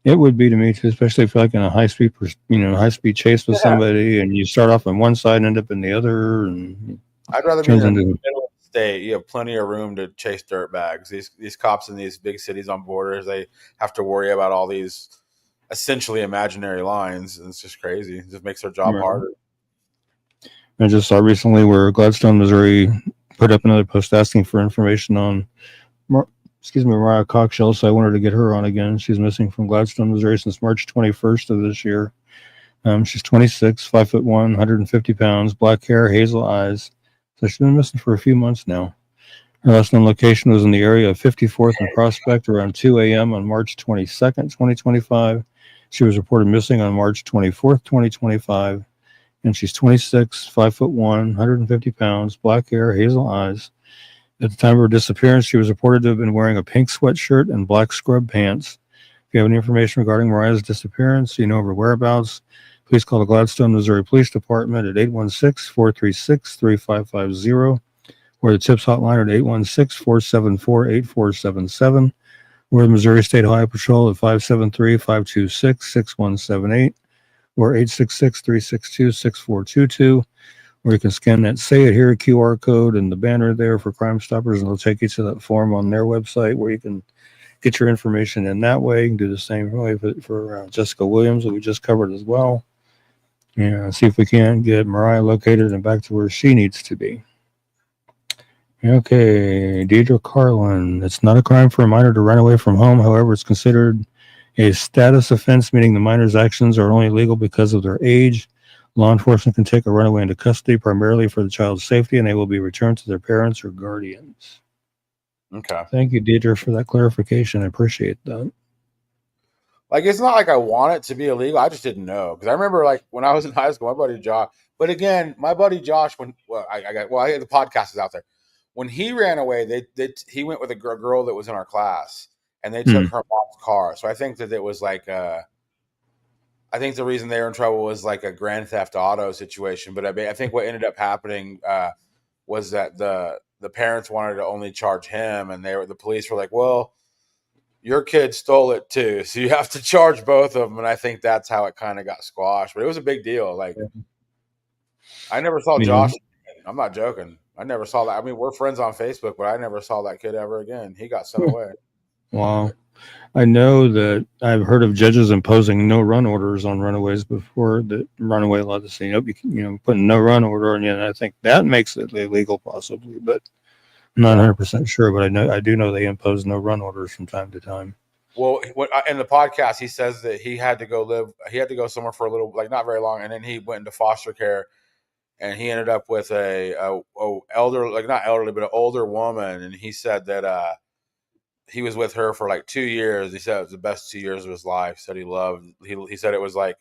It would be to me too, especially if you're like in a high speed chase with somebody, and you start off on one side and end up in the other. And I'd rather be in the middle of the state. You have plenty of room to chase dirt bags. These cops in these big cities on borders, they have to worry about all these essentially imaginary lines. And it's just crazy. It just makes their job harder. I just saw recently where Gladstone, Missouri, put up another post asking for information on Mariah Cockshell, so I wanted to get her on again. She's missing from Gladstone, Missouri since March 21st of this year. She's 26, 5'1", 150 pounds, black hair, hazel eyes. So she's been missing for a few months now. Her last known location was in the area of 54th and Prospect around 2 a.m. on March 22nd, 2025. She was reported missing on March 24th, 2025. And she's 26, 5'1", 150 pounds, black hair, hazel eyes. At the time of her disappearance, she was reported to have been wearing a pink sweatshirt and black scrub pants. If you have any information regarding Mariah's disappearance, her whereabouts, please call the Gladstone, Missouri Police Department at 816-436-3550 or or the TIPS hotline at 816-474-8477, or the Missouri State Highway Patrol at 573-526-6178, or 866-362-6422, or you can scan that Say It Here QR code and the banner there for Crime Stoppers, and they'll take you to that form on their website where you can get your information in that way. You can do the same way for Jessica Williams that we just covered as well. And see if we can get Mariah located and back to where she needs to be. Okay, Deidre Carlin. It's not a crime for a minor to run away from home. However, it's considered a status offense, meaning the minor's actions are only legal because of their age. Law enforcement can take a runaway into custody primarily for the child's safety, and they will be returned to their parents or guardians. Okay. Thank you, Deidre, for that clarification. I appreciate that. Like, it's not like I want it to be illegal. I just didn't know. Because I remember, like, when I was in high school, my buddy Josh. But again, my buddy Josh, the podcast is out there. When he ran away, he went with a girl that was in our class, and they took her mom's car. So I think that it was like, I think the reason they were in trouble was like a Grand Theft Auto situation. But I think what ended up happening was that the parents wanted to only charge him, and the police were like, well, your kid stole it too, so you have to charge both of them. And I think that's how it kind of got squashed. But it was a big deal. Like, I never saw Josh. I'm not joking. I never saw that. I mean, we're friends on Facebook, but I never saw that kid ever again. He got sent away. Wow. I know that I've heard of judges imposing no run orders on runaways before. The runaway law to say, nope, you putting no run order on you. And I think that makes it illegal, possibly, but I'm not 100% sure. But I do know they impose no run orders from time to time. Well, in the podcast, he says that he had to go somewhere for a little, like not very long, and then he went into foster care, and he ended up with a elder, like not elderly, but an older woman, and he said that he was with her for like 2 years. He said it was the best 2 years of his life. Said he loved. He said it was a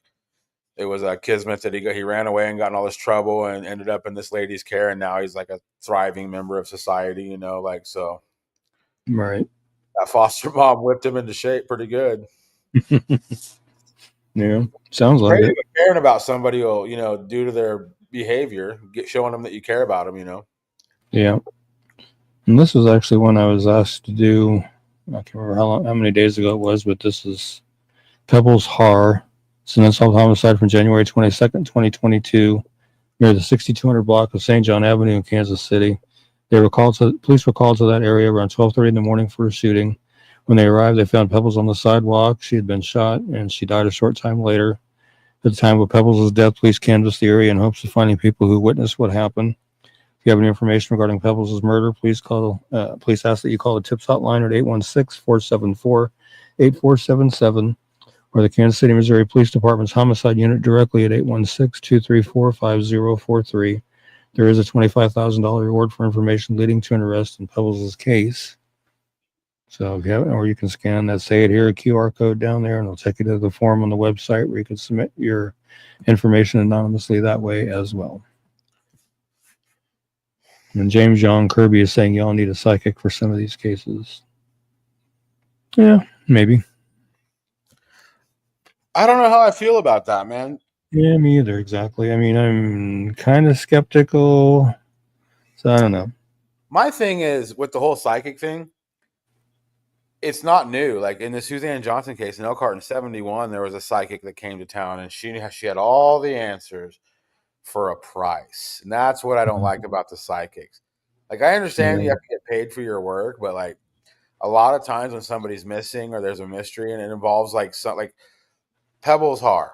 kismet that he ran away and got in all this trouble and ended up in this lady's care, and now he's like a thriving member of society. Like so. Right. That foster mom whipped him into shape pretty good. Yeah, sounds like it. Caring about somebody will, due to their behavior, showing them that you care about them. Yeah. And this was actually one I was asked to do. I can't remember how many days ago it was, but this is Pebbles Har. It's an unsolved homicide from January 22nd, 2022, near the 6200 block of St. John Avenue in Kansas City. Police were called to that area around 12:30 in the morning for a shooting. When they arrived, they found Pebbles on the sidewalk. She had been shot, and she died a short time later. At the time of Pebbles' death, police canvassed the area in hopes of finding people who witnessed what happened. If you have any information regarding Pebbles' murder, please ask that you call the TIPS hotline at 816-474-8477, or the Kansas City, Missouri Police Department's Homicide Unit directly at 816-234-5043. There is a $25,000 reward for information leading to an arrest in Pebbles' case. So or you can scan that Say It Here QR code down there, and it'll take you to the form on the website where you can submit your information anonymously that way as well. And James John Kirby is saying y'all need a psychic for some of these cases. Yeah, maybe. I don't know how I feel about that, man. Yeah, me either, exactly. I mean, I'm kind of skeptical, so I don't know. My thing is, with the whole psychic thing, it's not new. Like in the Suzanne Johnson case in Elkhart in 1971, there was a psychic that came to town, and she had all the answers for a price. And that's what I don't like about the psychics. Like, I understand you have to get paid for your work, but like a lot of times when somebody's missing or there's a mystery and it involves like Pebbles Har,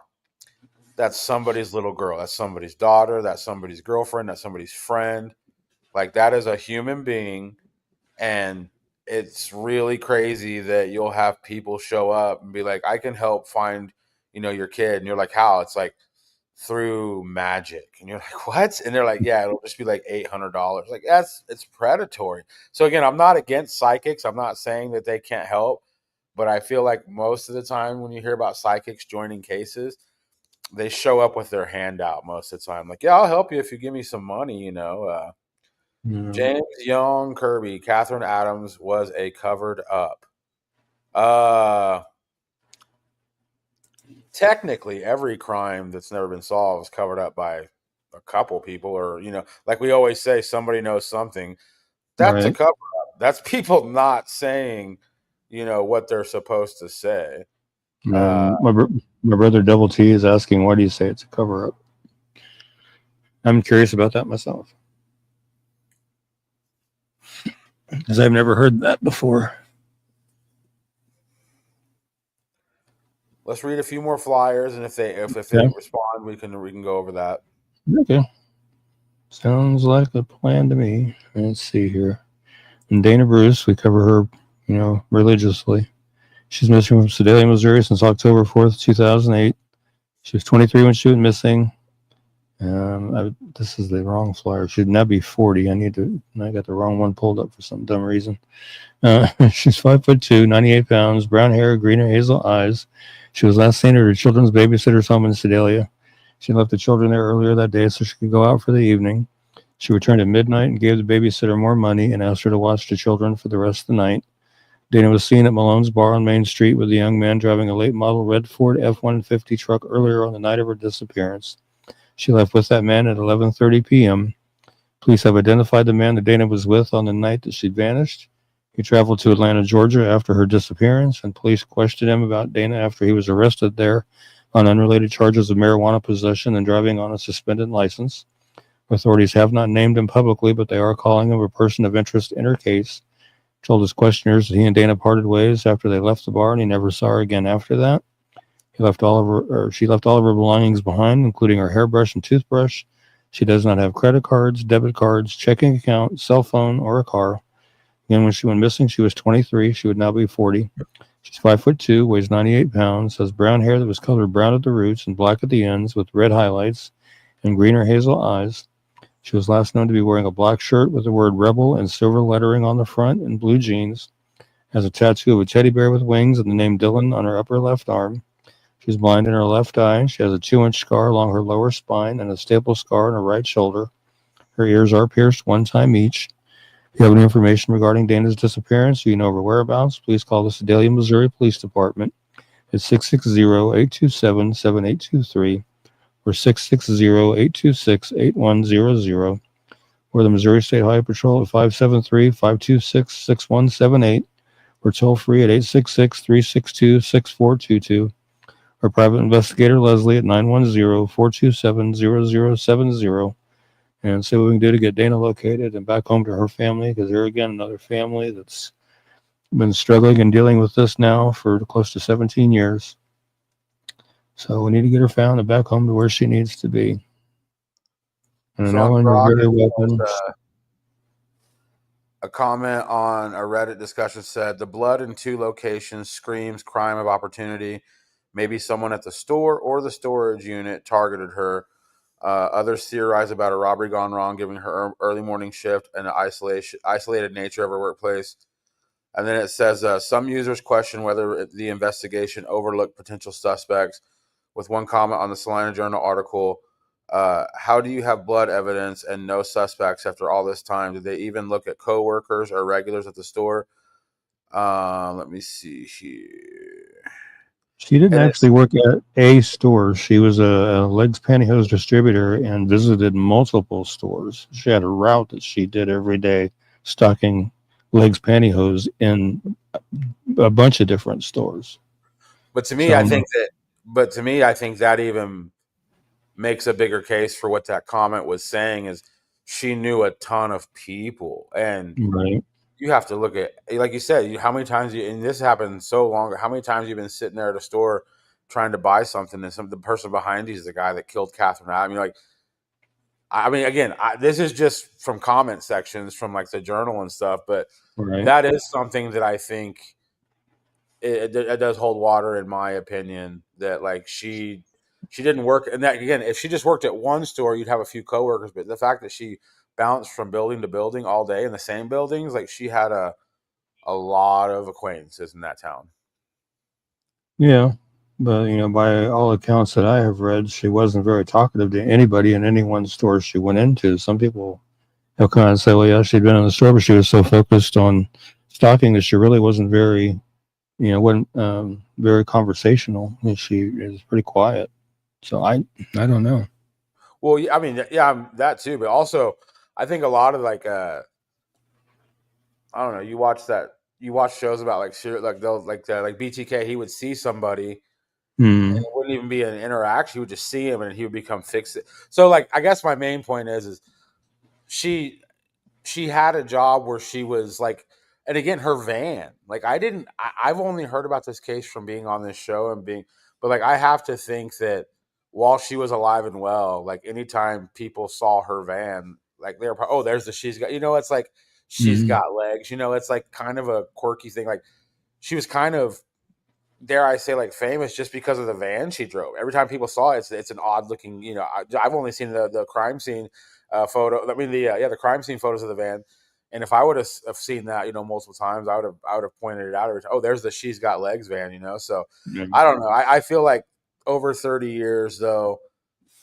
that's somebody's little girl, that's somebody's daughter, that's somebody's girlfriend, that's somebody's friend. Like, that is a human being, and it's really crazy that you'll have people show up and be like, I can help find, your kid. And you're like, how? It's like, through magic. And you're like, what? And they're like, yeah, it'll just be like $800. Like, it's predatory. So again, I'm not against psychics. I'm not saying that they can't help, but I feel like most of the time when you hear about psychics joining cases, they show up with their hand out most of the time. Like, yeah, I'll help you if you give me some money, James Young Kirby, Catherine Adams was a covered up. Technically, every crime that's never been solved is covered up by a couple people, or like we always say, somebody knows something. That's a cover up. That's people not saying, what they're supposed to say. My brother Double T is asking, why do you say it's a cover up? I'm curious about that myself, because I've never heard that before. Let's read a few more flyers, and if they respond, we can go over that. Okay. Sounds like a plan to me. Let's see here. And Dana Bruce, we cover her, religiously. She's missing from Sedalia, Missouri since October 4th, 2008. She was 23 when she went missing. This is the wrong flyer. She'd now be 40. I got the wrong one pulled up for some dumb reason. She's 5'2", 98 pounds, brown hair, green or hazel eyes. She was last seen at her children's babysitter's home in Sedalia. She left the children there earlier that day so she could go out for the evening. She returned at midnight and gave the babysitter more money and asked her to watch the children for the rest of the night. Dana was seen at Malone's bar on Main Street with a young man driving a late model red Ford F-150 truck earlier on the night of her disappearance. She left with that man at 11:30 p.m. Police have identified the man that Dana was with on the night that she vanished. He traveled to Atlanta, Georgia after her disappearance, and police questioned him about Dana after he was arrested there on unrelated charges of marijuana possession and driving on a suspended license. Authorities have not named him publicly, but they are calling him a person of interest in her case. Told his questioners that he and Dana parted ways after they left the bar, and he never saw her again after that. She left all of her belongings behind, including her hairbrush and toothbrush. She does not have credit cards, debit cards, checking account, cell phone, or a car. Again, when she went missing, she was 23. She would now be 40. She's 5'2", weighs 98 pounds, has brown hair that was colored brown at the roots and black at the ends with red highlights and green or hazel eyes. She was last known to be wearing a black shirt with the word Rebel and silver lettering on the front and blue jeans. Has a tattoo of a teddy bear with wings and the name Dylan on her upper left arm. She's blind in her left eye. She has a 2-inch scar along her lower spine and a staple scar on her right shoulder. Her ears are pierced one time each. If you have any information regarding Dana's disappearance or you know her whereabouts, please call the Sedalia, Missouri Police Department at 660-827-7823 or 660-826-8100 or the Missouri State Highway Patrol at 573-526-6178 or toll free at 866-362-6422 or private investigator Leslie at 910-427-0070 and see what we can do to get Dana located and back home to her family, because here again, another family that's been struggling and dealing with this now for close to 17 years. So we need to get her found and back home to where she needs to be. And I know you're very welcome. A comment on a Reddit discussion said, the blood in 2 locations screams crime of opportunity. Maybe someone at the store or the storage unit targeted her. Others theorize about a robbery gone wrong, given her early morning shift and the isolated nature of her workplace. And then it says, some users question whether the investigation overlooked potential suspects, with one comment on the Salina Journal article, how do you have blood evidence and no suspects after all this time? Did they even look at coworkers or regulars at the store? Let me see here. She didn't actually work at a store. She was a legs pantyhose distributor and visited multiple stores. She had a route that she did every day, stocking legs pantyhose in a bunch of different stores. But to me, I think that even makes a bigger case for what that comment was saying is she knew a ton of people. And right. You have to look at, like you said, how many times and this happened so long, how many times you've been sitting there at a store trying to buy something and the person behind you is the guy that killed Catherine. Again, this is just from comment sections from like the journal and stuff, but that is something that I think it does hold water in my opinion, that like she didn't work. And that, again, if she just worked at one store, you'd have a few coworkers, but the fact that she bounced from building to building all day in the same buildings, like she had a lot of acquaintances in that town. Yeah, but by all accounts that I have read, she wasn't very talkative to anybody in any one store she went into. Some people have kind of say, well, yeah, she'd been in the store, but she was so focused on stocking that she really wasn't very, wasn't very conversational. She is pretty quiet. So I don't know. Well, I mean, yeah, that too, but also I think a lot of like I don't know. You watch shows about like they'll like BTK. He would see somebody, and it wouldn't even be an interaction. He would just see him, and he would become fixed. So like, I guess my main point is she she had a job where she was like, and again, her van. Like I've only heard about this case from being on this show and being, but like I have to think that while she was alive and well, like anytime people saw her van, like they were, oh, there's the she's got, it's like she's got legs. It's like kind of a quirky thing. Like she was kind of, dare I say, like famous just because of the van she drove. Every time people saw it, it's an odd looking. I've only seen the crime scene photo. I mean the crime scene photos of the van. And if I would have seen that, multiple times, I would have pointed it out. Oh, there's the she's got legs van. So I don't know. I feel like over 30 years though,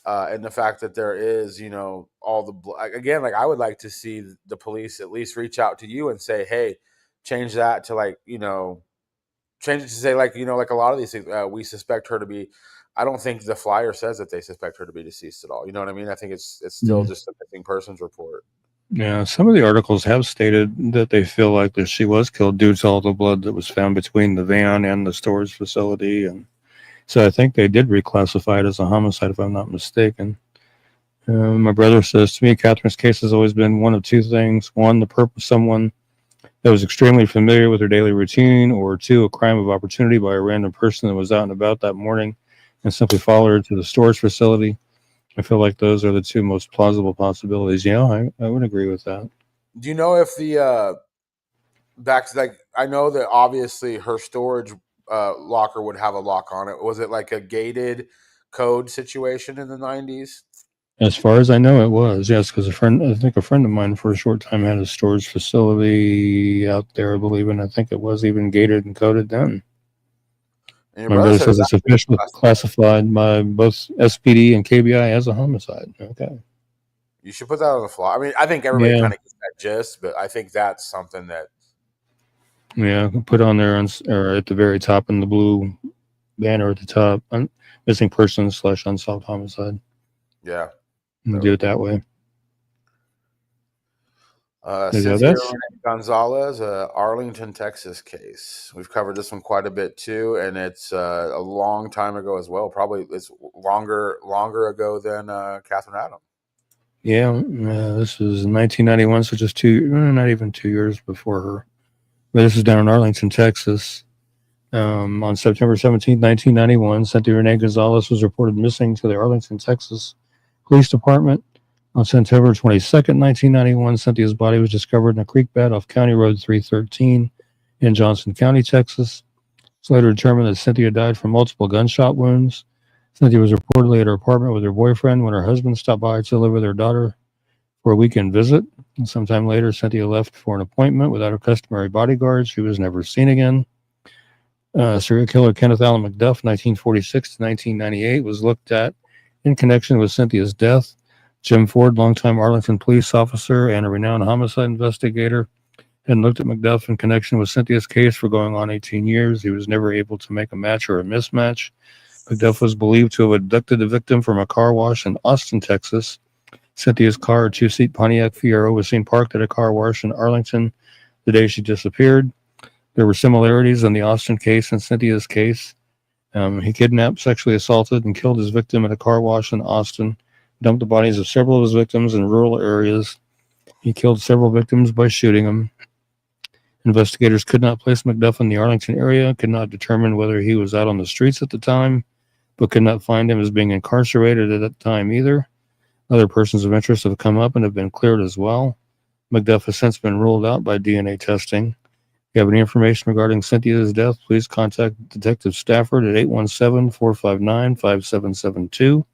and the fact that there is, all the again, like I would like to see the police at least reach out to you and say, hey, change that to like change it to say like like a lot of these things we suspect her to be. I don't think the flyer says that they suspect her to be deceased at all. You know what I mean? I think it's still just a missing persons report. Yeah, some of the articles have stated that they feel like that she was killed due to all the blood that was found between the van and the storage facility, and so I think they did reclassify it as a homicide, if I'm not mistaken. My brother says to me, Catherine's case has always been one of two things: one, the purpose someone that was extremely familiar with her daily routine, or two, a crime of opportunity by a random person that was out and about that morning and simply followed her to the storage facility. I feel like those are the two most plausible possibilities. Yeah, I would agree with that. Do you know if the back like I know that obviously her storage locker would have a lock on it. Was it like a gated code situation in the 90s? As far as I know, it was, yes, because I think a friend of mine for a short time had a storage facility out there, I believe, and I think it was even gated and coded then. And My brother says it's officially classified by both SPD and KBI as a homicide. Okay. You should put that on the fly. I mean, I think everybody kind of gets that gist, but I think that's something that. Yeah, put on there or at the very top in the blue banner at the top, missing persons / unsolved homicide. Yeah. Do it that way. Cynthia Gonzalez, Arlington, Texas case. We've covered this one quite a bit too, and it's a long time ago as well. Probably it's longer ago than Catherine Adam. Yeah, this is 1991, so just not even 2 years before her. But this is down in Arlington, Texas. On September 17, 1991, Cynthia Renee Gonzalez was reported missing to the Arlington, Texas Police Department. On September 22nd, 1991, Cynthia's body was discovered in a creek bed off County Road 313 in Johnson County, Texas. It's later determined that Cynthia died from multiple gunshot wounds. Cynthia was reportedly at her apartment with her boyfriend when her husband stopped by to live with her daughter for a weekend visit. And sometime later, Cynthia left for an appointment without her customary bodyguard. She was never seen again. Serial killer Kenneth Allen McDuff, 1946 to 1998, was looked at in connection with Cynthia's death. Jim Ford, longtime Arlington police officer and a renowned homicide investigator, had looked at McDuff in connection with Cynthia's case for going on 18 years. He was never able to make a match or a mismatch. McDuff was believed to have abducted the victim from a car wash in Austin, Texas. Cynthia's car, a two-seat Pontiac Fiero, was seen parked at a car wash in Arlington the day she disappeared. There were similarities in the Austin case and Cynthia's case. He kidnapped, sexually assaulted, and killed his victim at a car wash in Austin, dumped the bodies of several of his victims in rural areas. He killed several victims by shooting them. Investigators could not place McDuff in the Arlington area, could not determine whether he was out on the streets at the time, but could not find him as being incarcerated at that time either. Other persons of interest have come up and have been cleared as well. McDuff has since been ruled out by DNA testing. If you have any information regarding Cynthia's death, please contact Detective Stafford at 817-459-5772.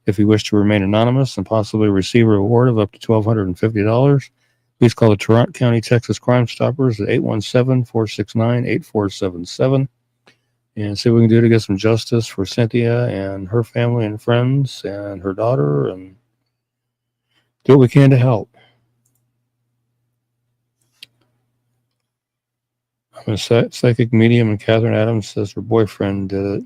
If you wish to remain anonymous and possibly receive a reward of up to $1,250, please call the Tarrant County, Texas Crime Stoppers at 817-469-8477 and see what we can do to get some justice for Cynthia and her family and friends and her daughter, and do what we can to help. I'm a psychic medium, and Catherine Adams says her boyfriend did it.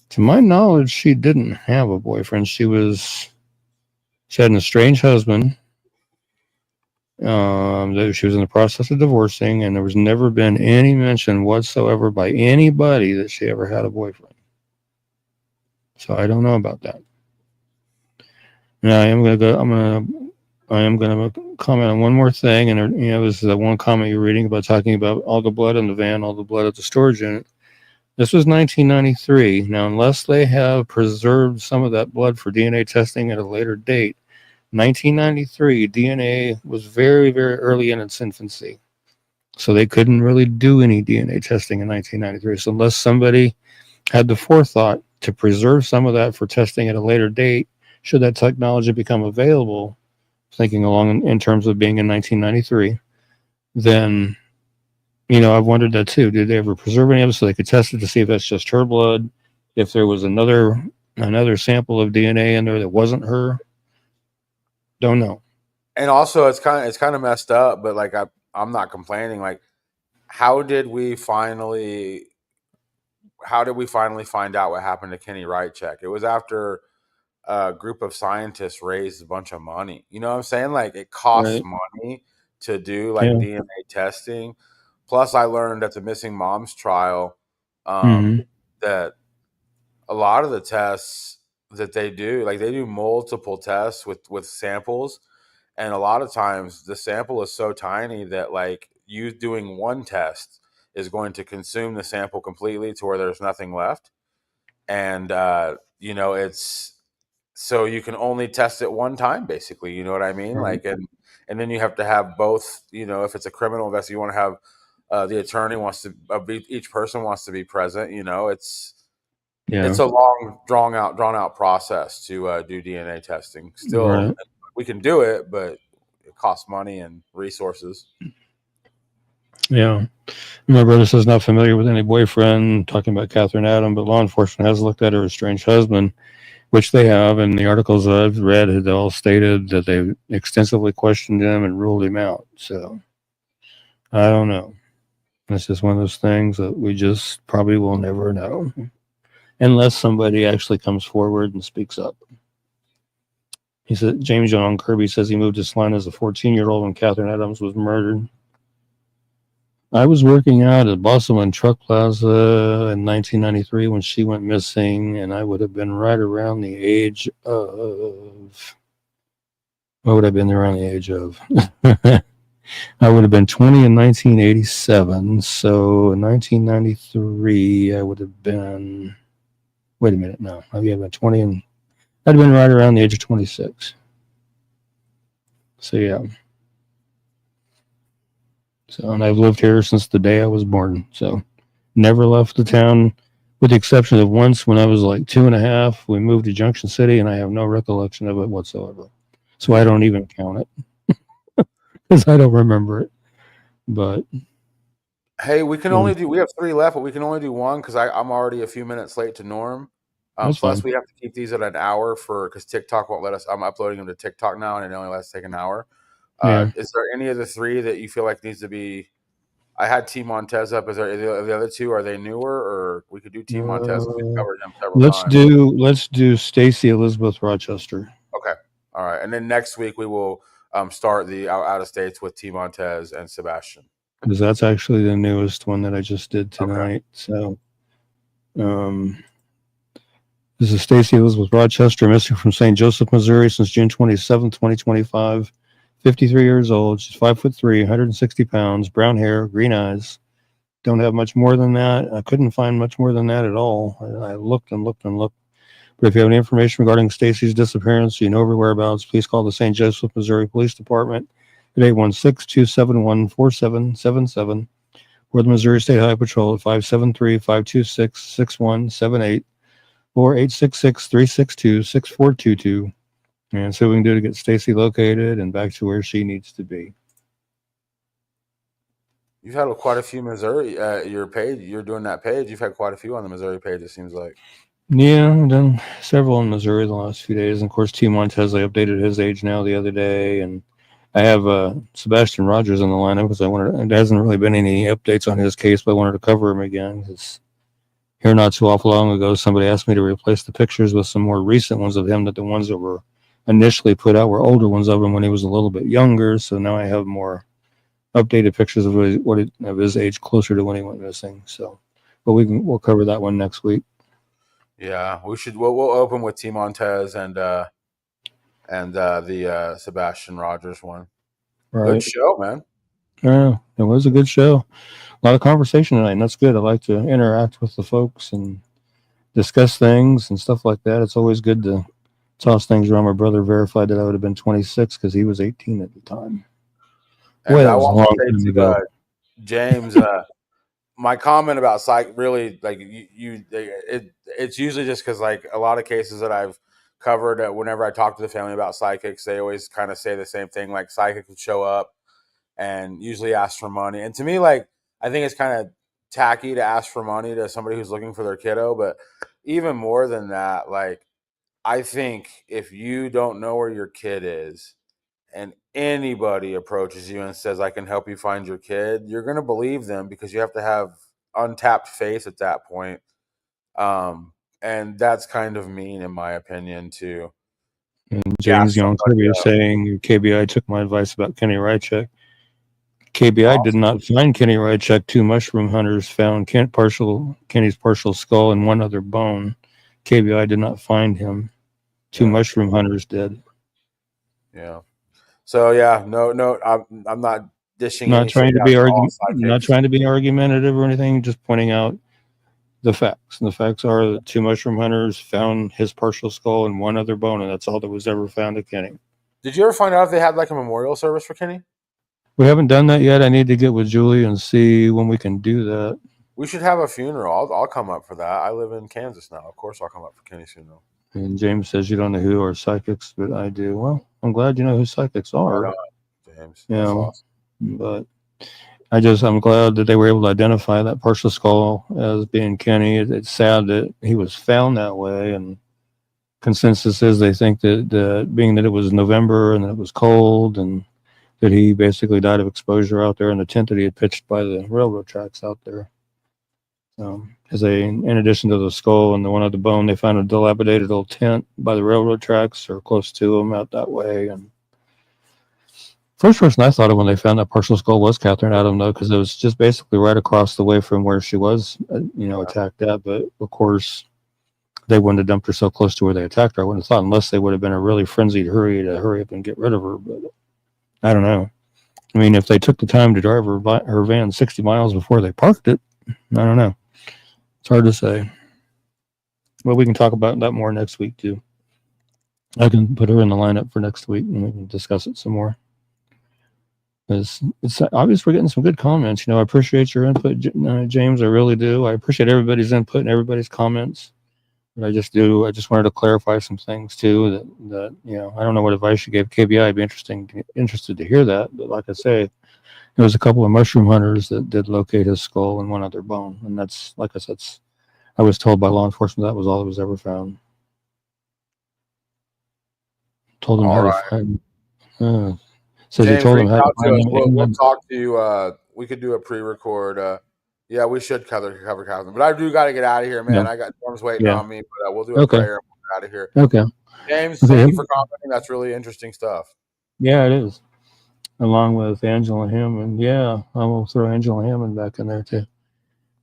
To my knowledge, she didn't have a boyfriend. She had an estranged husband. That she was in the process of divorcing, and there was never been any mention whatsoever by anybody that she ever had a boyfriend. So I don't know about that. Now I am gonna go. I am gonna comment on one more thing, and this is the one comment you're reading about talking about all the blood in the van, all the blood at the storage unit. This was 1993. Now, unless they have preserved some of that blood for DNA testing at a later date, 1993 DNA was very, very early in its infancy. So they couldn't really do any DNA testing in 1993. So unless somebody had the forethought to preserve some of that for testing at a later date, should that technology become available, thinking along in terms of being in 1993, then, I've wondered that too. Did they ever preserve any of it so they could test it to see if that's just her blood? If there was another sample of DNA in there that wasn't her? Don't know. And also, it's kind of messed up, but like I'm not complaining. Like, how did we finally find out what happened to Kenny Rychek? It was after a group of scientists raised a bunch of money. You know what I'm saying? Like, it costs money to do like DNA testing. Plus, I learned at the Missing Moms trial that a lot of the tests that they do, like they do multiple tests with samples. And a lot of times the sample is so tiny that like you doing one test is going to consume the sample completely to where there's nothing left. And, it's so you can only test it one time, basically. You know what I mean? Right. Like, and then you have to have both, if it's a criminal investigation, you want to have the attorney wants to each person wants to be present. It's a long, drawn out process to do DNA testing. Still, we can do it, but it costs money and resources. Yeah. My brother says not familiar with any boyfriend, talking about Catherine Adam, but law enforcement has looked at her estranged husband, which they have. And the articles I've read had all stated that they extensively questioned him and ruled him out. So I don't know. It's just one of those things that we just probably will never know unless somebody actually comes forward and speaks up. He said, James John Kirby says he moved to Salina as a 14-year-old when Catherine Adams was murdered. I was working out at Bosselman Truck Plaza in 1993 when she went missing, and I would have been right around the age of... What would I have been around the age of? I would have been 20 in 1987, so in 1993, I would have been... Wait a minute, no. I'd have been 20 and... I'd have been right around the age of 26. So, yeah. So, and I've lived here since the day I was born. So, never left the town, with the exception of once when I was like 2.5. We moved to Junction City, and I have no recollection of it whatsoever. So, I don't even count it because I don't remember it. But hey, we have 3 left, but we can only do one because I'm already a few minutes late to Norm. Plus, fine. We have to keep these at an hour because TikTok won't let us. I'm uploading them to TikTok now, and it only lets us take an hour. Is there any of the 3 that you feel like needs to be? I had T Montez up. Is there the other 2? Are they newer, or we could do T Montez? We've covered him several times. Let's do Stacy Elizabeth Rochester. Okay, all right, and then next week we will start the out of states with T Montez and Sebastian, because that's actually the newest one that I just did tonight. Okay. So, this is Stacy Elizabeth Rochester, missing from St. Joseph, Missouri since June 27, 2025. 53 years old. She's 5'3", 160 pounds, brown hair, green eyes. Don't have much more than that. I couldn't find much more than that at all. I looked and looked and looked. But if you have any information regarding Stacy's disappearance, you know her whereabouts, please call the St. Joseph, Missouri Police Department at 816-271-4777 or the Missouri State Highway Patrol at 573-526-6178 or 866-362-6422. And so we can do to get Stacy located and back to where she needs to be. You've had quite a few Missouri. Your page, you're doing that page. You've had quite a few on the Missouri page. It seems like. Yeah, I've done several in Missouri the last few days. And of course, T Montez, I updated his age now the other day, and I have Sebastian Rogers in the lineup because there hasn't really been any updates on his case, but I wanted to cover him again because here not too awful long ago, somebody asked me to replace the pictures with some more recent ones of him than the ones that were initially put out were older ones of him when he was a little bit younger. So now I have more updated pictures of of his age closer to when he went missing. So, but we'll cover that one next week. Yeah, we should. We'll open with T. Montez and the Sebastian Rogers one. Right. Good show, man. Yeah, it was a good show. A lot of conversation tonight, and that's good. I like to interact with the folks and discuss things and stuff like that. It's always good to toss things around. My brother verified that I would have been 26 because he was 18 at the time. And I want to say to James, my comment about psych really like it's usually just because like a lot of cases that I've covered, whenever I talk to the family about psychics, they always kind of say the same thing, like psychics would show up and usually ask for money. And to me, like, I think it's kind of tacky to ask for money to somebody who's looking for their kiddo. But even more than that, like, I think if you don't know where your kid is and anybody approaches you and says, I can help you find your kid, you're going to believe them because you have to have untapped faith at that point. And that's kind of mean, in my opinion, too. And James Young is saying KBI took my advice about Kenny Rychek. KBI did not find Kenny Rychek. 2 mushroom hunters found Kenny's partial skull and 1 other bone. KBI did not find him. 2 mushroom hunters did. Yeah. So yeah, no, I'm not dishing. Not trying to be argumentative or anything. Just pointing out the facts. And the facts are that 2 mushroom hunters found his partial skull and 1 other bone, and that's all that was ever found of Kenny. Did you ever find out if they had like a memorial service for Kenny? We haven't done that yet. I need to get with Julie and see when we can do that. We should have a funeral. I'll come up for that. I live in Kansas now. Of course, I'll come up for Kenny's funeral. And James says you don't know who are psychics, but I do. Well, I'm glad you know who psychics are. James. Yeah, awesome. But I'm glad that they were able to identify that partial skull as being Kenny. It's sad that he was found that way, and consensus is they think that being that it was November and that it was cold and that he basically died of exposure out there in the tent that he had pitched by the railroad tracks out there. In addition to the skull and the 1 other bone, they found a dilapidated old tent by the railroad tracks or close to them out that way. And first person I thought of when they found that partial skull was Catherine Adam, though, because it was just basically right across the way from where she was, attacked at. But of course, they wouldn't have dumped her so close to where they attacked her. I wouldn't have thought, unless they would have been a really frenzied hurry to hurry up and get rid of her. But I don't know. I mean, if they took the time to drive her van 60 miles before they parked it, I don't know. It's hard to say. But we can talk about that more next week, too. I can put her in the lineup for next week, and we can discuss it some more. It's obvious we're getting some good comments. I appreciate your input, James. I really do. I appreciate everybody's input and everybody's comments. But I just wanted to clarify some things too. That I don't know what advice you gave KBI. I'd be interested to hear that. But like I say, there was a couple of mushroom hunters that did locate his skull and 1 other bone, and that's, like I said, I was told by law enforcement that was all that was ever found. Told them how to find. So James, they told him how to find him. We'll talk to you. We could do a pre-record. Yeah, we should cover Catherine. But I do got to get out of here, man. Yeah. I got Norm's waiting on me, but we'll do a prayer and we'll get out of here. Okay. James, thank you for commenting. That's really interesting stuff. Yeah, it is. Along with Angela Hammond. Yeah, I will throw Angela Hammond back in there too.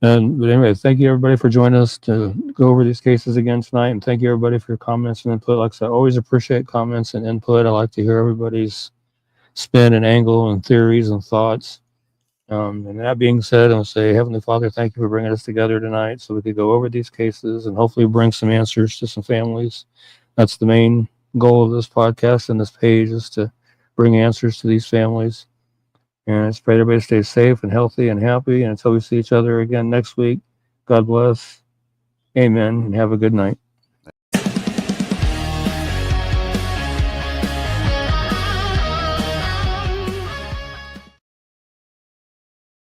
But anyway, thank you everybody for joining us to go over these cases again tonight. And thank you everybody for your comments and input. Like I said, I always appreciate comments and input. I like to hear everybody's spin and angle and theories and thoughts. And that being said, I'll say, Heavenly Father, thank you for bringing us together tonight so we could go over these cases and hopefully bring some answers to some families. That's the main goal of this podcast and this page, is to bring answers to these families. And I just pray everybody stays safe and healthy and happy. And until we see each other again next week, God bless. Amen. And have a good night.